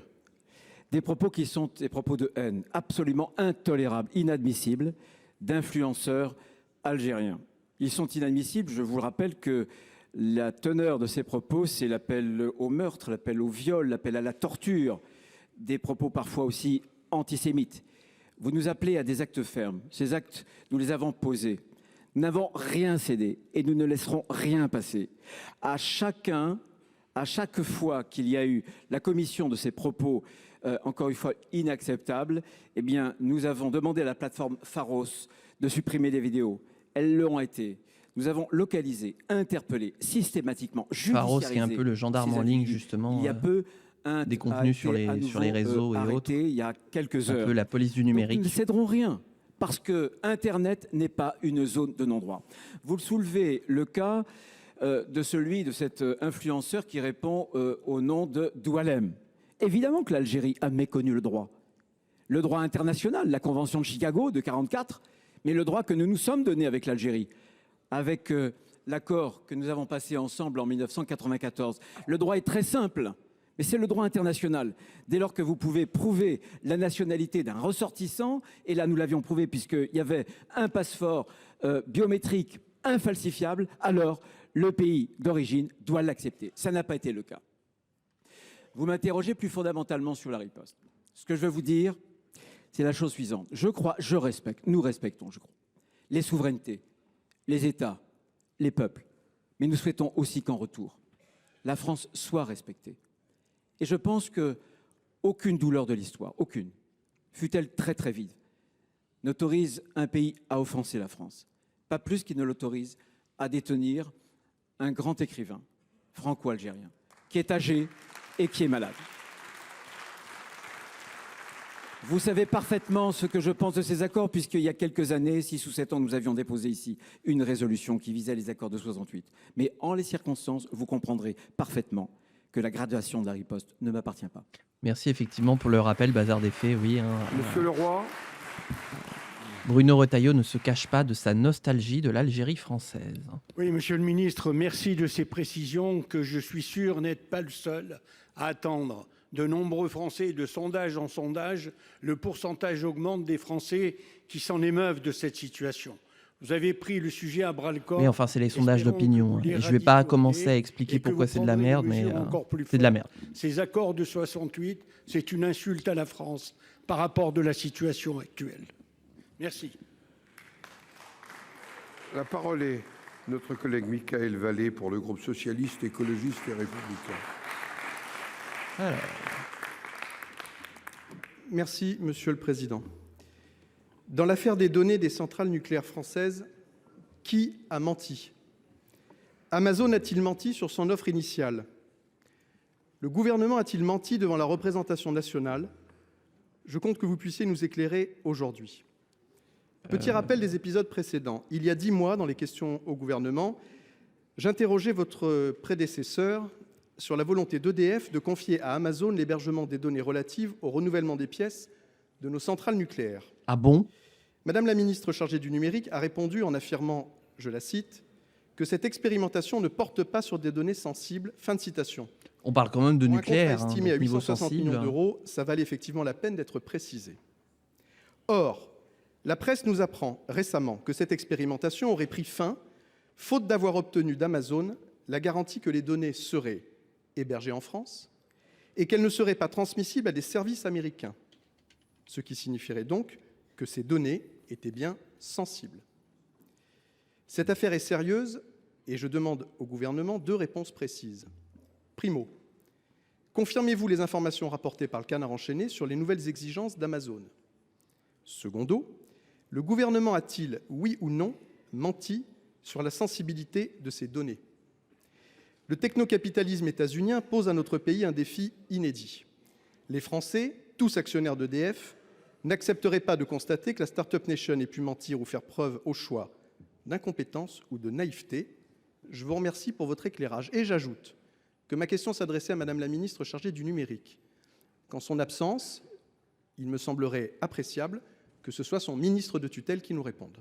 des propos qui sont des propos de haine absolument intolérables, inadmissibles, d'influenceurs algériens. Ils sont inadmissibles, je vous rappelle que la teneur de ces propos, c'est l'appel au meurtre, l'appel au viol, l'appel à la torture, des propos parfois aussi antisémites. Vous nous appelez à des actes fermes. Ces actes, nous les avons posés. Nous n'avons rien cédé et nous ne laisserons rien passer. À chaque fois qu'il y a eu la commission de ces propos, encore une fois inacceptables, eh bien, nous avons demandé à la plateforme Pharos de supprimer des vidéos. Elles l'ont été. Nous avons localisé, interpellé, systématiquement, Pharos, qui est un peu le gendarme en ligne, justement. Il y a peu, des contenus sur les réseaux et autres. Il y a quelques heures. Un peu la police du numérique. Donc, nous ne céderons rien. Parce que Internet n'est pas une zone de non-droit. Vous le soulevez, le cas de cet influenceur qui répond au nom de Doualem. Évidemment que l'Algérie a méconnu le droit international, la Convention de Chicago de 1944, mais le droit que nous nous sommes donné avec l'Algérie, avec l'accord que nous avons passé ensemble en 1994. Le droit est très simple. Mais c'est le droit international. Dès lors que vous pouvez prouver la nationalité d'un ressortissant, et là nous l'avions prouvé puisqu'il y avait un passeport biométrique infalsifiable, alors le pays d'origine doit l'accepter. Ça n'a pas été le cas. vous m'interrogez plus fondamentalement sur la riposte. Ce que je veux vous dire, c'est la chose suivante. Nous respectons, je crois, les souverainetés, les États, les peuples. Mais nous souhaitons aussi qu'en retour, la France soit respectée. Et je pense qu'aucune douleur de l'histoire, aucune, fût-elle très très vive, n'autorise un pays à offenser la France. Pas plus qu'il ne l'autorise à détenir un grand écrivain franco-algérien, qui est âgé et qui est malade. Vous savez parfaitement ce que je pense de ces accords, puisqu'il y a quelques années, 6 ou 7 ans, nous avions déposé ici une résolution qui visait les accords de 68. Mais en les circonstances, vous comprendrez parfaitement que la graduation de la riposte ne m'appartient pas. Merci effectivement pour le rappel, bazar des faits, oui. Monsieur Leroy. Bruno Retailleau ne se cache pas de sa nostalgie de l'Algérie française. Oui, monsieur le ministre, merci de ces précisions que je suis sûr n'êtes pas le seul à attendre. De nombreux Français, de sondage en sondage, le pourcentage augmente des Français qui s'en émeuvent de cette situation. Vous avez pris le sujet à bras-le-corps. Mais enfin, c'est les sondages d'opinion. Je ne vais pas commencer à expliquer pourquoi c'est de la merde, mais c'est de la merde. Ces accords de 68, c'est une insulte à la France par rapport de la situation actuelle. Merci. La parole est à notre collègue Mickaël Vallet pour le groupe socialiste, écologiste et républicain. Alors. Merci, Monsieur le Président. Dans l'affaire des données des centrales nucléaires françaises, qui a menti? Amazon a-t-il menti sur son offre initiale? Le gouvernement a-t-il menti devant la représentation nationale? Je compte que vous puissiez nous éclairer aujourd'hui. Petit rappel des épisodes précédents. Il y a 10 mois, dans les questions au gouvernement, j'interrogeais votre prédécesseur sur la volonté d'EDF de confier à Amazon l'hébergement des données relatives au renouvellement des pièces de nos centrales nucléaires. Ah bon? Madame la ministre chargée du numérique a répondu en affirmant, je la cite, que cette expérimentation ne porte pas sur des données sensibles. Fin de citation. On parle quand même de nucléaire. Un contrat estimé à 860 millions d'euros, ça valait effectivement la peine d'être précisé. Or, la presse nous apprend récemment que cette expérimentation aurait pris fin, faute d'avoir obtenu d'Amazon la garantie que les données seraient hébergées en France et qu'elles ne seraient pas transmissibles à des services américains, ce qui signifierait donc que ces données étaient bien sensibles. Cette affaire est sérieuse et je demande au gouvernement 2 réponses précises. Primo, confirmez-vous les informations rapportées par le Canard enchaîné sur les nouvelles exigences d'Amazon? Secondo, le gouvernement a-t-il, oui ou non, menti sur la sensibilité de ces données? Le technocapitalisme états-unien pose à notre pays un défi inédit. Les Français, tous actionnaires d'EDF, n'accepteraient pas de constater que la Startup Nation ait pu mentir ou faire preuve au choix d'incompétence ou de naïveté. Je vous remercie pour votre éclairage. Et j'ajoute que ma question s'adressait à Madame la ministre chargée du numérique. Qu'en son absence, il me semblerait appréciable que ce soit son ministre de tutelle qui nous réponde.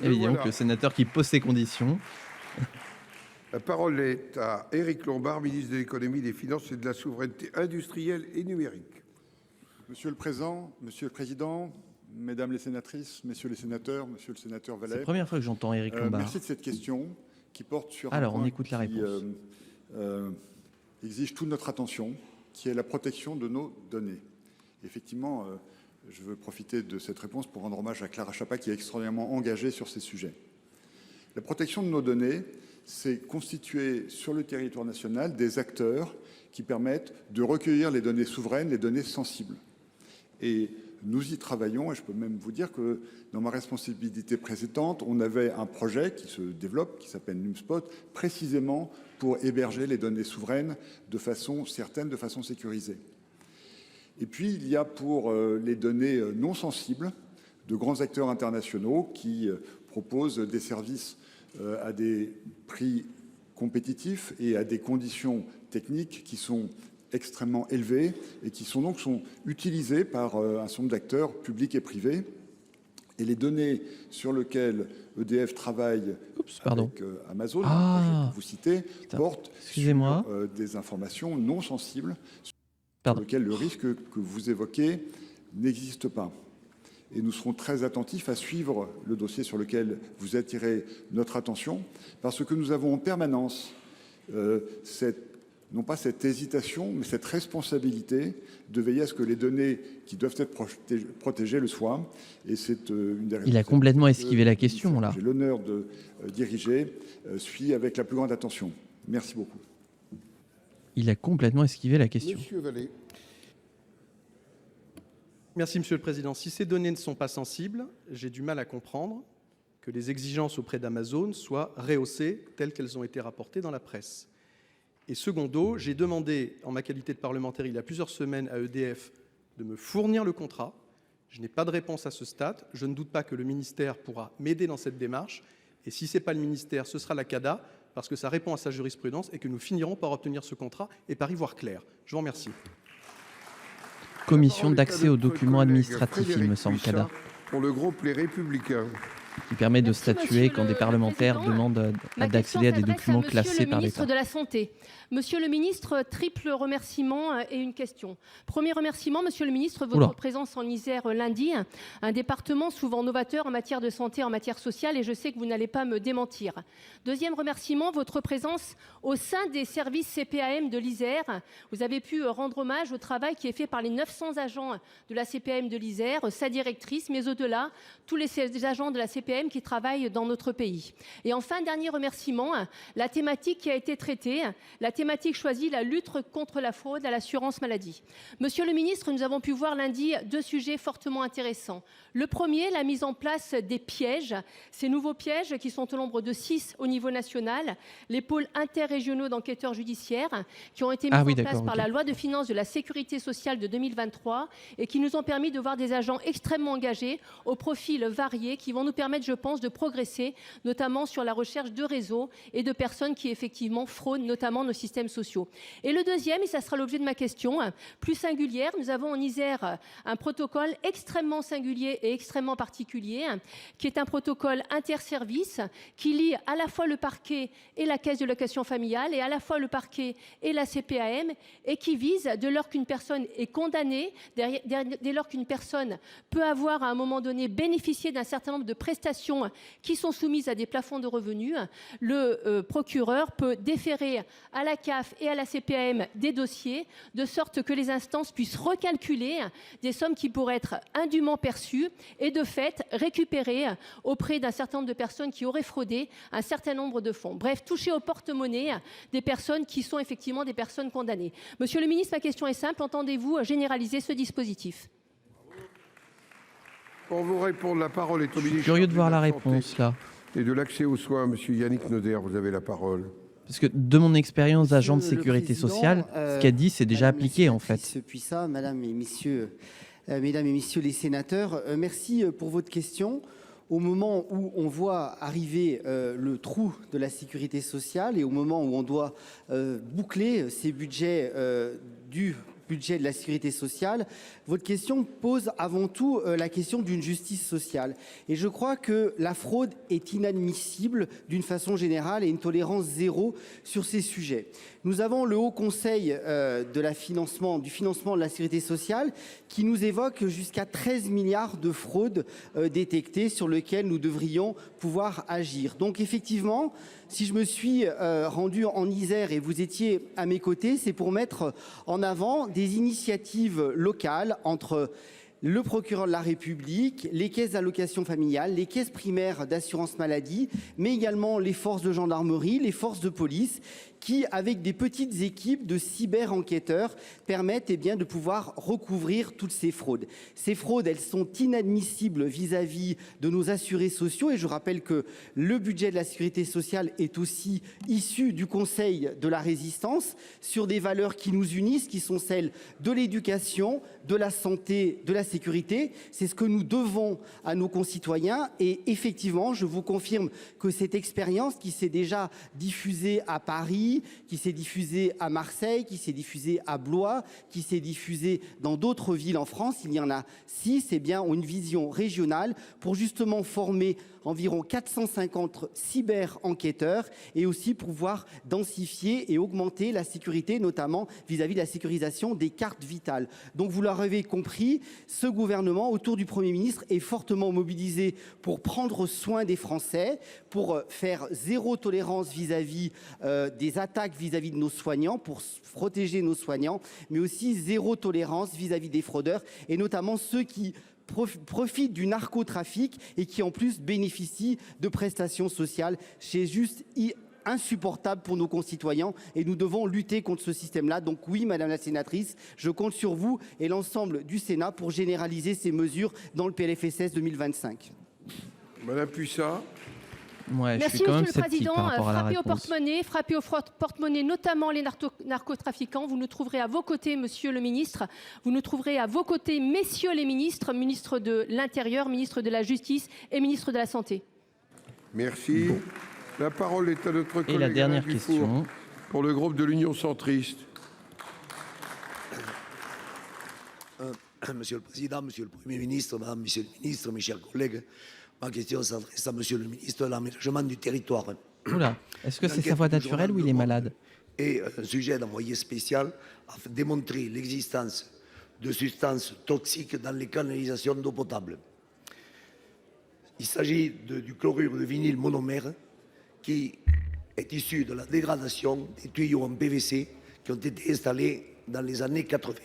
Évidemment que le sénateur qui pose ces conditions. La parole est à Éric Lombard, ministre de l'économie, des finances et de la souveraineté industrielle et numérique. Monsieur le Président, Mesdames les sénatrices, Messieurs les sénateurs, Monsieur le sénateur Vallet. C'est la première fois que j'entends Éric Lombard. Merci de cette question qui porte sur un point qui exige toute notre attention, qui est la protection de nos données. Effectivement, je veux profiter de cette réponse pour rendre hommage à Clara Chapa, qui est extraordinairement engagée sur ces sujets. La protection de nos données, c'est constituer sur le territoire national des acteurs qui permettent de recueillir les données souveraines, les données sensibles. Et nous y travaillons, et je peux même vous dire que dans ma responsabilité précédente, on avait un projet qui se développe, qui s'appelle NumSpot, précisément pour héberger les données souveraines de façon certaine, de façon sécurisée. Et puis, il y a pour les données non sensibles de grands acteurs internationaux qui proposent des services à des prix compétitifs et à des conditions techniques qui sont extrêmement élevées et qui sont utilisées par un certain nombre d'acteurs publics et privés. Et les données sur lesquelles EDF travaille avec Amazon, que vous citez, portent sur des informations non sensibles sur lesquelles le risque que vous évoquez n'existe pas. Et nous serons très attentifs à suivre le dossier sur lequel vous attirez notre attention, parce que nous avons en permanence cette n'ont pas cette hésitation, mais cette responsabilité de veiller à ce que les données qui doivent être protégées le soient. Et c'est une des Il a complètement esquivé la question, là. J'ai l'honneur de diriger, suit avec la plus grande attention. Merci beaucoup. Il a complètement esquivé la question. Monsieur Vallée. Merci, Monsieur le Président. Si ces données ne sont pas sensibles, j'ai du mal à comprendre que les exigences auprès d'Amazon soient rehaussées telles qu'elles ont été rapportées dans la presse. Et secondo, j'ai demandé, en ma qualité de parlementaire, il y a plusieurs semaines à EDF de me fournir le contrat. Je n'ai pas de réponse à ce stade. Je ne doute pas que le ministère pourra m'aider dans cette démarche. Et si ce n'est pas le ministère, ce sera la CADA, parce que ça répond à sa jurisprudence et que nous finirons par obtenir ce contrat et par y voir clair. Je vous remercie. Commission d'accès aux documents administratifs, il me semble, CADA. Pour le groupe Les Républicains. Qui permet de statuer quand des parlementaires demandent d'accéder à des documents classés par l'État. Monsieur le ministre de la Santé, Monsieur le ministre, triple remerciement et une question. Premier remerciement, Monsieur le ministre, votre présence en Isère lundi, un département souvent novateur en matière de santé, en matière sociale, et je sais que vous n'allez pas me démentir. Deuxième remerciement, votre présence au sein des services CPAM de l'Isère. Vous avez pu rendre hommage au travail qui est fait par les 900 agents de la CPAM de l'Isère, sa directrice, mais au-delà, tous les agents de la CPAM qui travaillent dans notre pays. Et enfin, dernier remerciement, la thématique qui a été traitée, la thématique choisie, la lutte contre la fraude à l'assurance maladie. Monsieur le ministre, nous avons pu voir lundi deux sujets fortement intéressants. Le premier, la mise en place des pièges, ces nouveaux pièges qui sont au nombre de 6 au niveau national, les pôles interrégionaux d'enquêteurs judiciaires qui ont été mis en place par la loi de finances de la sécurité sociale de 2023 et qui nous ont permis de voir des agents extrêmement engagés aux profils variés qui vont nous permettre, je pense, de progresser, notamment sur la recherche de réseaux et de personnes qui effectivement fraudent, notamment nos systèmes sociaux. Et le deuxième, et ça sera l'objet de ma question, plus singulière, nous avons en Isère un protocole extrêmement singulier et extrêmement particulier, qui est un protocole interservice qui lie à la fois le parquet et la caisse de location familiale et à la fois le parquet et la CPAM et qui vise, dès lors qu'une personne est condamnée, dès lors qu'une personne peut avoir à un moment donné bénéficié d'un certain nombre de prestations qui sont soumises à des plafonds de revenus, le procureur peut déférer à la CAF et à la CPAM des dossiers de sorte que les instances puissent recalculer des sommes qui pourraient être indûment perçues et de fait récupérer auprès d'un certain nombre de personnes qui auraient fraudé un certain nombre de fonds. Bref, toucher au porte-monnaie des personnes qui sont effectivement des personnes condamnées. Monsieur le ministre, ma question est simple. Entendez-vous généraliser ce dispositif ? Pour vous répondre, la parole est au ministre. Curieux de voir la réponse, là. Et de l'accès aux soins, Monsieur Yannick Noder, vous avez la parole. Parce que de mon expérience d'agent de sécurité sociale, ce qu'a dit, c'est déjà appliqué en fait. Puissat, Mesdames et Messieurs les sénateurs, merci pour votre question. Au moment où on voit arriver le trou de la sécurité sociale et au moment où on doit boucler ces budgets du budget de la sécurité sociale, votre question pose avant tout la question d'une justice sociale. Et je crois que la fraude est inadmissible d'une façon générale et une tolérance zéro sur ces sujets. Nous avons le Haut Conseil du financement de la sécurité sociale qui nous évoque jusqu'à 13 milliards de fraudes détectées sur lesquelles nous devrions pouvoir agir. Donc effectivement, si je me suis rendu en Isère et vous étiez à mes côtés, c'est pour mettre en avant des initiatives locales entre le procureur de la République, les caisses d'allocation familiale, les caisses primaires d'assurance maladie, mais également les forces de gendarmerie, les forces de police, qui, avec des petites équipes de cyber-enquêteurs, permettent de pouvoir recouvrir toutes ces fraudes. Ces fraudes, elles sont inadmissibles vis-à-vis de nos assurés sociaux. Et je rappelle que le budget de la sécurité sociale est aussi issu du Conseil de la Résistance sur des valeurs qui nous unissent, qui sont celles de l'éducation, de la santé, de la sécurité. C'est ce que nous devons à nos concitoyens. Et effectivement, je vous confirme que cette expérience qui s'est déjà diffusée à Paris, qui s'est diffusée à Marseille, qui s'est diffusée à Blois, qui s'est diffusée dans d'autres villes en France, il y en a 6, ont une vision régionale pour justement former environ 450 cyber-enquêteurs et aussi pouvoir densifier et augmenter la sécurité, notamment vis-à-vis de la sécurisation des cartes vitales. Donc vous l'avez compris, ce gouvernement, autour du Premier ministre, est fortement mobilisé pour prendre soin des Français, pour faire zéro tolérance vis-à-vis des attaques vis-à-vis de nos soignants, pour protéger nos soignants, mais aussi zéro tolérance vis-à-vis des fraudeurs, et notamment ceux qui profitent du narcotrafic et qui en plus bénéficient de prestations sociales. C'est juste insupportable pour nos concitoyens et nous devons lutter contre ce système-là. Donc oui, Madame la sénatrice, je compte sur vous et l'ensemble du Sénat pour généraliser ces mesures dans le PLFSS 2025. Madame Puissat. Ouais, merci, Monsieur le Président. Frappez au porte-monnaie, notamment les narcotrafiquants. Vous nous trouverez à vos côtés, Monsieur le Ministre. Vous nous trouverez à vos côtés, messieurs les ministres, ministre de l'Intérieur, ministre de la Justice et ministre de la Santé. Merci. Bon. La parole est à notre collègue. Et la dernière question pour le groupe de l'Union centriste. Monsieur le Président, Monsieur le Premier ministre, Madame, Monsieur le Ministre, mes chers collègues, ma question s'adresse à Monsieur le Ministre de l'Aménagement du Territoire. Oula, est-ce que c'est sa voix naturelle ou il est malade? Et un sujet d'envoyé spécial a démontré l'existence de substances toxiques dans les canalisations d'eau potable. Il s'agit du chlorure de vinyle monomère qui est issu de la dégradation des tuyaux en PVC qui ont été installés dans les années 80.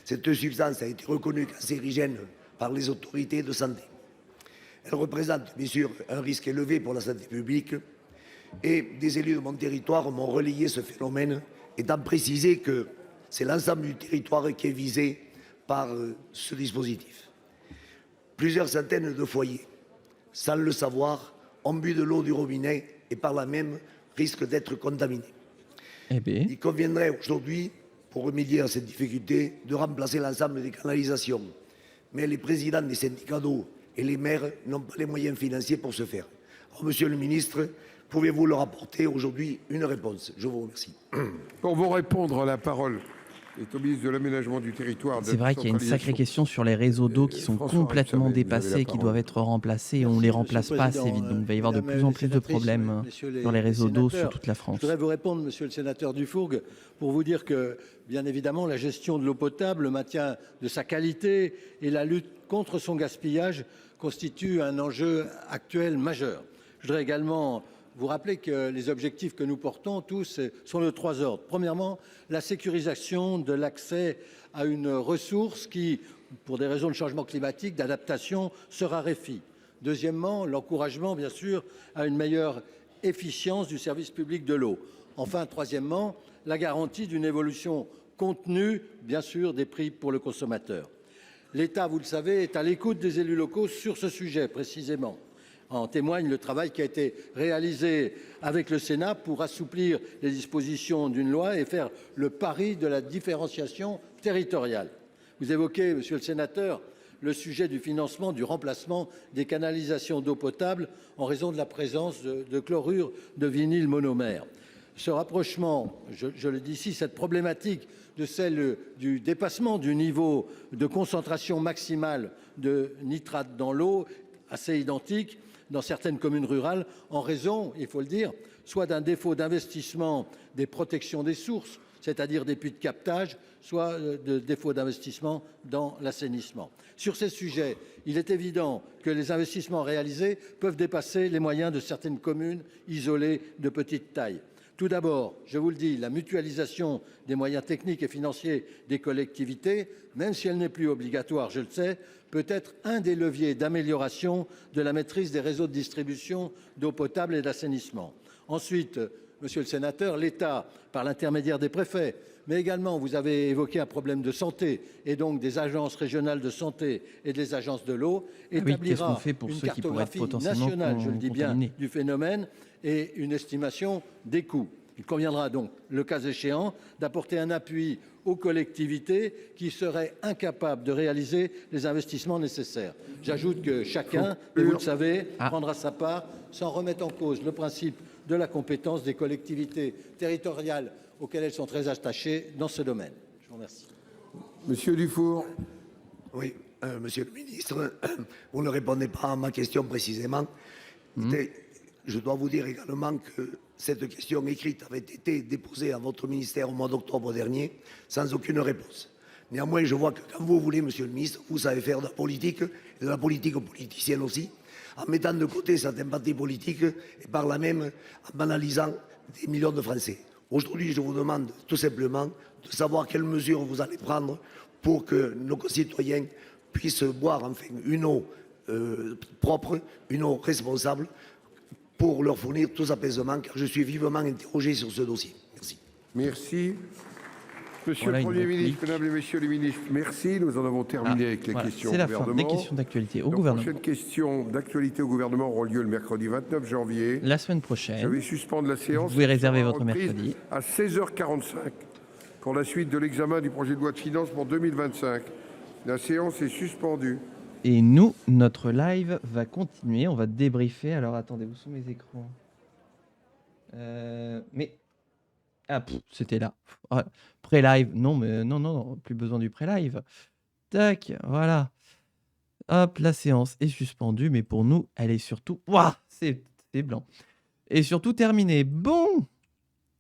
Cette substance a été reconnue cancérigène par les autorités de santé. Elle représente bien sûr un risque élevé pour la santé publique et des élus de mon territoire m'ont relayé ce phénomène, étant précisé que c'est l'ensemble du territoire qui est visé par ce dispositif. Plusieurs centaines de foyers, sans le savoir, ont bu de l'eau du robinet et par là même risquent d'être contaminés. Eh bien. Il conviendrait aujourd'hui, pour remédier à cette difficulté, de remplacer l'ensemble des canalisations. Mais les présidents des syndicats d'eau et les maires n'ont pas les moyens financiers pour ce faire. Alors, Monsieur le Ministre, pouvez-vous leur apporter aujourd'hui une réponse? Je vous remercie. Pour vous répondre, la parole est au ministre de l'Aménagement du Territoire. C'est vrai qu'il y a une sacrée question sur les réseaux d'eau qui sont complètement dépassés, qui doivent être remplacés et on ne les remplace pas assez vite. Donc il va y avoir de plus en plus de problèmes sur les réseaux d'eau sur toute la France. Je voudrais vous répondre, Monsieur le sénateur Dufourcq, pour vous dire que, bien évidemment, la gestion de l'eau potable, le maintien de sa qualité et la lutte contre son gaspillage constituent un enjeu actuel majeur. Je voudrais également vous rappeler que les objectifs que nous portons tous sont de 3 ordres. Premièrement, la sécurisation de l'accès à une ressource qui, pour des raisons de changement climatique, d'adaptation, se raréfie. Deuxièmement, l'encouragement, bien sûr, à une meilleure efficience du service public de l'eau. Enfin, troisièmement, la garantie d'une évolution contenue, bien sûr, des prix pour le consommateur. L'État, vous le savez, est à l'écoute des élus locaux sur ce sujet précisément. En témoigne le travail qui a été réalisé avec le Sénat pour assouplir les dispositions d'une loi et faire le pari de la différenciation territoriale. Vous évoquez, Monsieur le sénateur, le sujet du financement du remplacement des canalisations d'eau potable en raison de la présence de chlorure de vinyle monomère. Ce rapprochement, je le dis ici, cette problématique de celle du dépassement du niveau de concentration maximale de nitrate dans l'eau, assez identique dans certaines communes rurales, en raison, il faut le dire, soit d'un défaut d'investissement des protections des sources, c'est-à-dire des puits de captage, soit de défaut d'investissement dans l'assainissement. Sur ces sujets, il est évident que les investissements réalisés peuvent dépasser les moyens de certaines communes isolées de petite taille. Tout d'abord, je vous le dis, la mutualisation des moyens techniques et financiers des collectivités, même si elle n'est plus obligatoire, je le sais, peut être un des leviers d'amélioration de la maîtrise des réseaux de distribution d'eau potable et d'assainissement. Ensuite, Monsieur le sénateur, l'État, par l'intermédiaire des préfets, mais également, vous avez évoqué un problème de santé et donc des agences régionales de santé et des agences de l'eau, établira une cartographie nationale, je le dis bien, du phénomène et une estimation des coûts. Il conviendra donc, le cas échéant, d'apporter un appui aux collectivités qui seraient incapables de réaliser les investissements nécessaires. J'ajoute que chacun, et vous le savez, prendra sa part sans remettre en cause le principe de la compétence des collectivités territoriales auxquelles elles sont très attachées dans ce domaine. Je vous remercie. Monsieur Dufourcq. Oui, Monsieur le ministre, vous ne répondez pas à ma question précisément. Je dois vous dire également que cette question écrite avait été déposée à votre ministère au mois d'octobre dernier sans aucune réponse. Néanmoins, je vois que quand vous voulez, monsieur le ministre, vous savez faire de la politique, et de la politique politicienne aussi, en mettant de côté certains partis politiques et par là même en banalisant des millions de Français. Aujourd'hui, je vous demande tout simplement de savoir quelles mesures vous allez prendre pour que nos concitoyens puissent boire enfin une eau propre, une eau responsable, pour leur fournir tous apaisement, car je suis vivement interrogé sur ce dossier. Merci. Merci. Monsieur le Premier ministre, Mesdames et Messieurs les ministres, merci. Nous en avons terminé avec les questions au gouvernement. C'est la fin des questions d'actualité au gouvernement. Les prochaines questions d'actualité au gouvernement auront lieu le mercredi 29 janvier. La semaine prochaine. Je vais suspendre la séance. Vous pouvez réserver votre mercredi. À 16h45 pour la suite de l'examen du projet de loi de finances pour 2025. La séance est suspendue. Et nous, notre live va continuer. On va débriefer. Alors attendez, où sont mes écrans? Ah, c'était là. Ah, pré-live. Non, mais non, plus besoin du pré-live. Tac, voilà. Hop, la séance est suspendue, mais pour nous, elle est surtout... Ouah, c'est blanc. Et surtout terminée. Bon,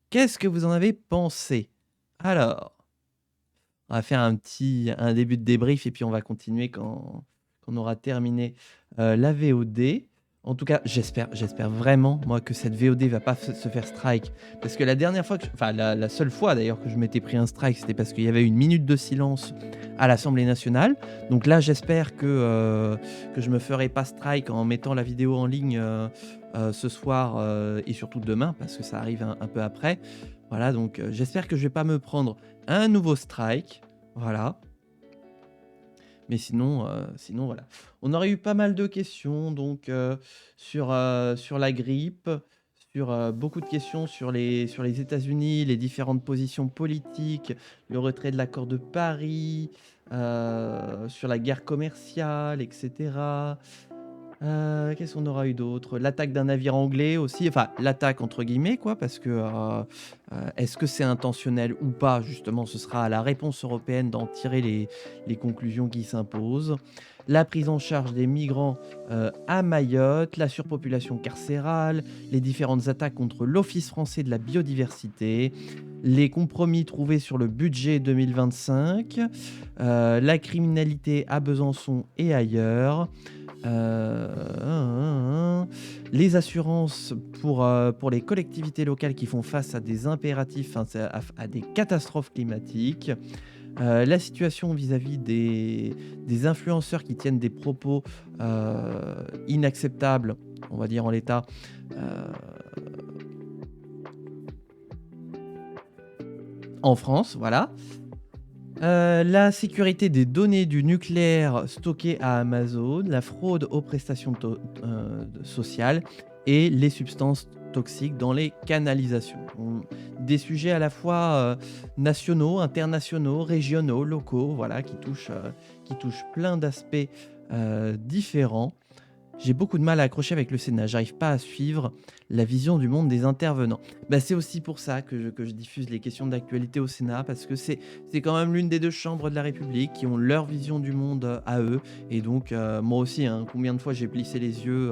qu'est-ce que vous en avez pensé? Alors, on va faire un début de débrief et puis on va continuer quand on aura terminé la VOD. En tout cas, j'espère vraiment, moi, que cette VOD va pas se faire strike. Parce que la dernière fois, la seule fois d'ailleurs que je m'étais pris un strike, c'était parce qu'il y avait une minute de silence à l'Assemblée nationale. Donc là, j'espère que je me ferai pas strike en mettant la vidéo en ligne ce soir et surtout demain, parce que ça arrive un peu après. Voilà, donc j'espère que je vais pas me prendre un nouveau strike. Voilà. Mais sinon, voilà. On aurait eu pas mal de questions donc, sur la grippe, sur beaucoup de questions sur les États-Unis, les différentes positions politiques, le retrait de l'accord de Paris, sur la guerre commerciale, etc. Qu'est-ce qu'on aura eu d'autre? L'attaque d'un navire anglais aussi, enfin l'attaque entre guillemets quoi, parce que est-ce que c'est intentionnel ou pas? Justement, ce sera à la réponse européenne d'en tirer les conclusions qui s'imposent. La prise en charge des migrants à Mayotte, la surpopulation carcérale, les différentes attaques contre l'Office français de la biodiversité, les compromis trouvés sur le budget 2025, la criminalité à Besançon et ailleurs. Les assurances pour les collectivités locales qui font face à des impératifs, à des catastrophes climatiques, la situation vis-à-vis des influenceurs qui tiennent des propos inacceptables, on va dire en l'état, en France, voilà. La sécurité des données du nucléaire stockées à Amazon, la fraude aux prestations sociales et les substances toxiques dans les canalisations. Des sujets à la fois nationaux, internationaux, régionaux, locaux, voilà, qui touchent plein d'aspects différents. J'ai beaucoup de mal à accrocher avec le Sénat. J'arrive pas à suivre la vision du monde des intervenants. C'est aussi pour ça que je diffuse les questions d'actualité au Sénat, parce que c'est quand même l'une des deux chambres de la République qui ont leur vision du monde à eux. Et donc, moi aussi, combien de fois j'ai plissé les yeux,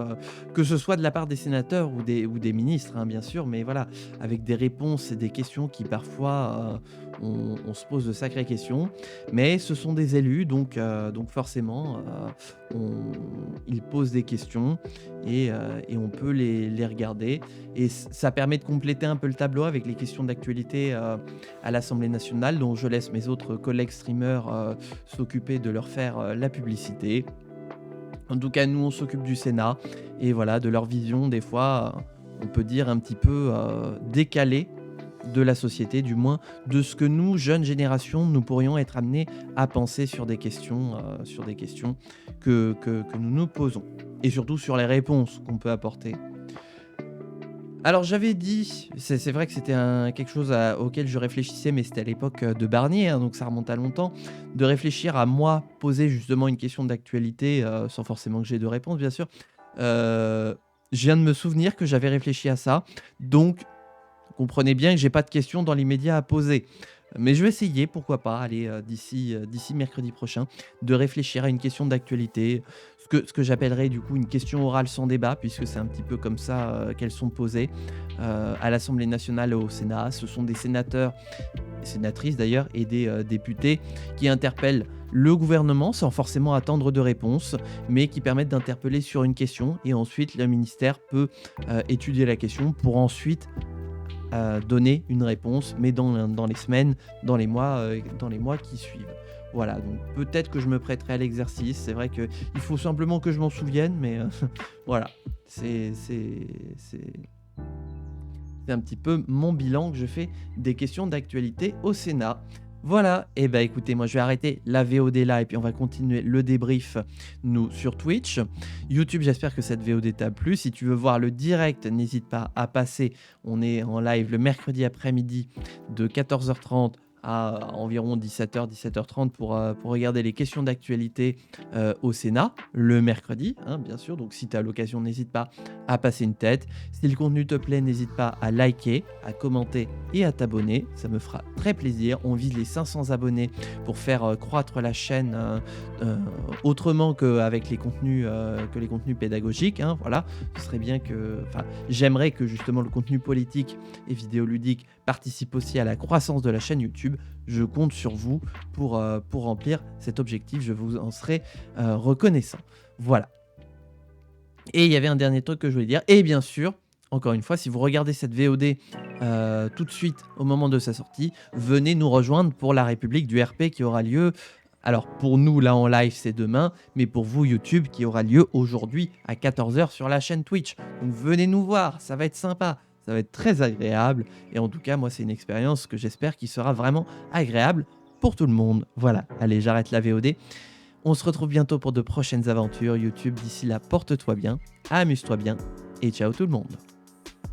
que ce soit de la part des sénateurs ou des ministres, bien sûr, mais voilà, avec des réponses et des questions qui parfois... On se pose de sacrées questions, mais ce sont des élus, donc forcément, ils posent des questions et on peut les regarder. Et ça permet de compléter un peu le tableau avec les questions d'actualité à l'Assemblée nationale, dont je laisse mes autres collègues streamers s'occuper de leur faire la publicité. En tout cas, nous, on s'occupe du Sénat et voilà, de leur vision, des fois, on peut dire un petit peu décalée de la société, du moins de ce que nous, jeunes générations, nous pourrions être amenés à penser sur des questions que nous nous posons. Et surtout sur les réponses qu'on peut apporter. Alors j'avais dit, c'est vrai que c'était quelque chose auquel je réfléchissais, mais c'était à l'époque de Barnier, donc ça remonte à longtemps, de réfléchir à moi poser justement une question d'actualité, sans forcément que j'ai de réponse bien sûr. Je viens de me souvenir que j'avais réfléchi à ça, donc comprenez bien que j'ai pas de questions dans l'immédiat à poser. Mais je vais essayer, pourquoi pas, aller d'ici mercredi prochain, de réfléchir à une question d'actualité, ce que j'appellerais du coup une question orale sans débat, puisque c'est un petit peu comme ça qu'elles sont posées à l'Assemblée nationale et au Sénat. Ce sont des sénateurs, sénatrices d'ailleurs, et des députés qui interpellent le gouvernement sans forcément attendre de réponse, mais qui permettent d'interpeller sur une question, et ensuite le ministère peut étudier la question pour ensuite donner une réponse, mais dans les semaines, dans les mois qui suivent. Voilà, donc peut-être que je me prêterai à l'exercice. C'est vrai qu'il faut simplement que je m'en souvienne, mais voilà, c'est un petit peu mon bilan que je fais des questions d'actualité au Sénat. Voilà, et bah écoutez, moi je vais arrêter la VOD là et puis on va continuer le débrief, nous, sur Twitch. YouTube, j'espère que cette VOD t'a plu. Si tu veux voir le direct, n'hésite pas à passer. On est en live le mercredi après-midi de 14h30 à environ 17h, 17h30 pour regarder les questions d'actualité au Sénat, le mercredi, hein, bien sûr. Donc si tu as l'occasion, n'hésite pas à passer une tête. Si le contenu te plaît, n'hésite pas à liker, à commenter et à t'abonner. Ça me fera très plaisir. On vise les 500 abonnés pour faire croître la chaîne autrement qu'avec les contenus pédagogiques. Hein, voilà, ce serait bien que... J'aimerais que justement le contenu politique et vidéoludique participe aussi à la croissance de la chaîne YouTube. Je compte sur vous pour remplir cet objectif. Je vous en serai reconnaissant. Voilà. Et il y avait un dernier truc que je voulais dire. Et bien sûr, encore une fois, si vous regardez cette VOD tout de suite au moment de sa sortie, venez nous rejoindre pour la République du RP qui aura lieu. Alors pour nous, là en live, c'est demain, mais pour vous, YouTube, qui aura lieu aujourd'hui à 14h sur la chaîne Twitch. Donc venez nous voir, ça va être sympa. Ça va être très agréable et en tout cas, moi, c'est une expérience que j'espère qui sera vraiment agréable pour tout le monde. Voilà, allez, j'arrête la VOD. On se retrouve bientôt pour de prochaines aventures YouTube. D'ici là, porte-toi bien, amuse-toi bien et ciao tout le monde.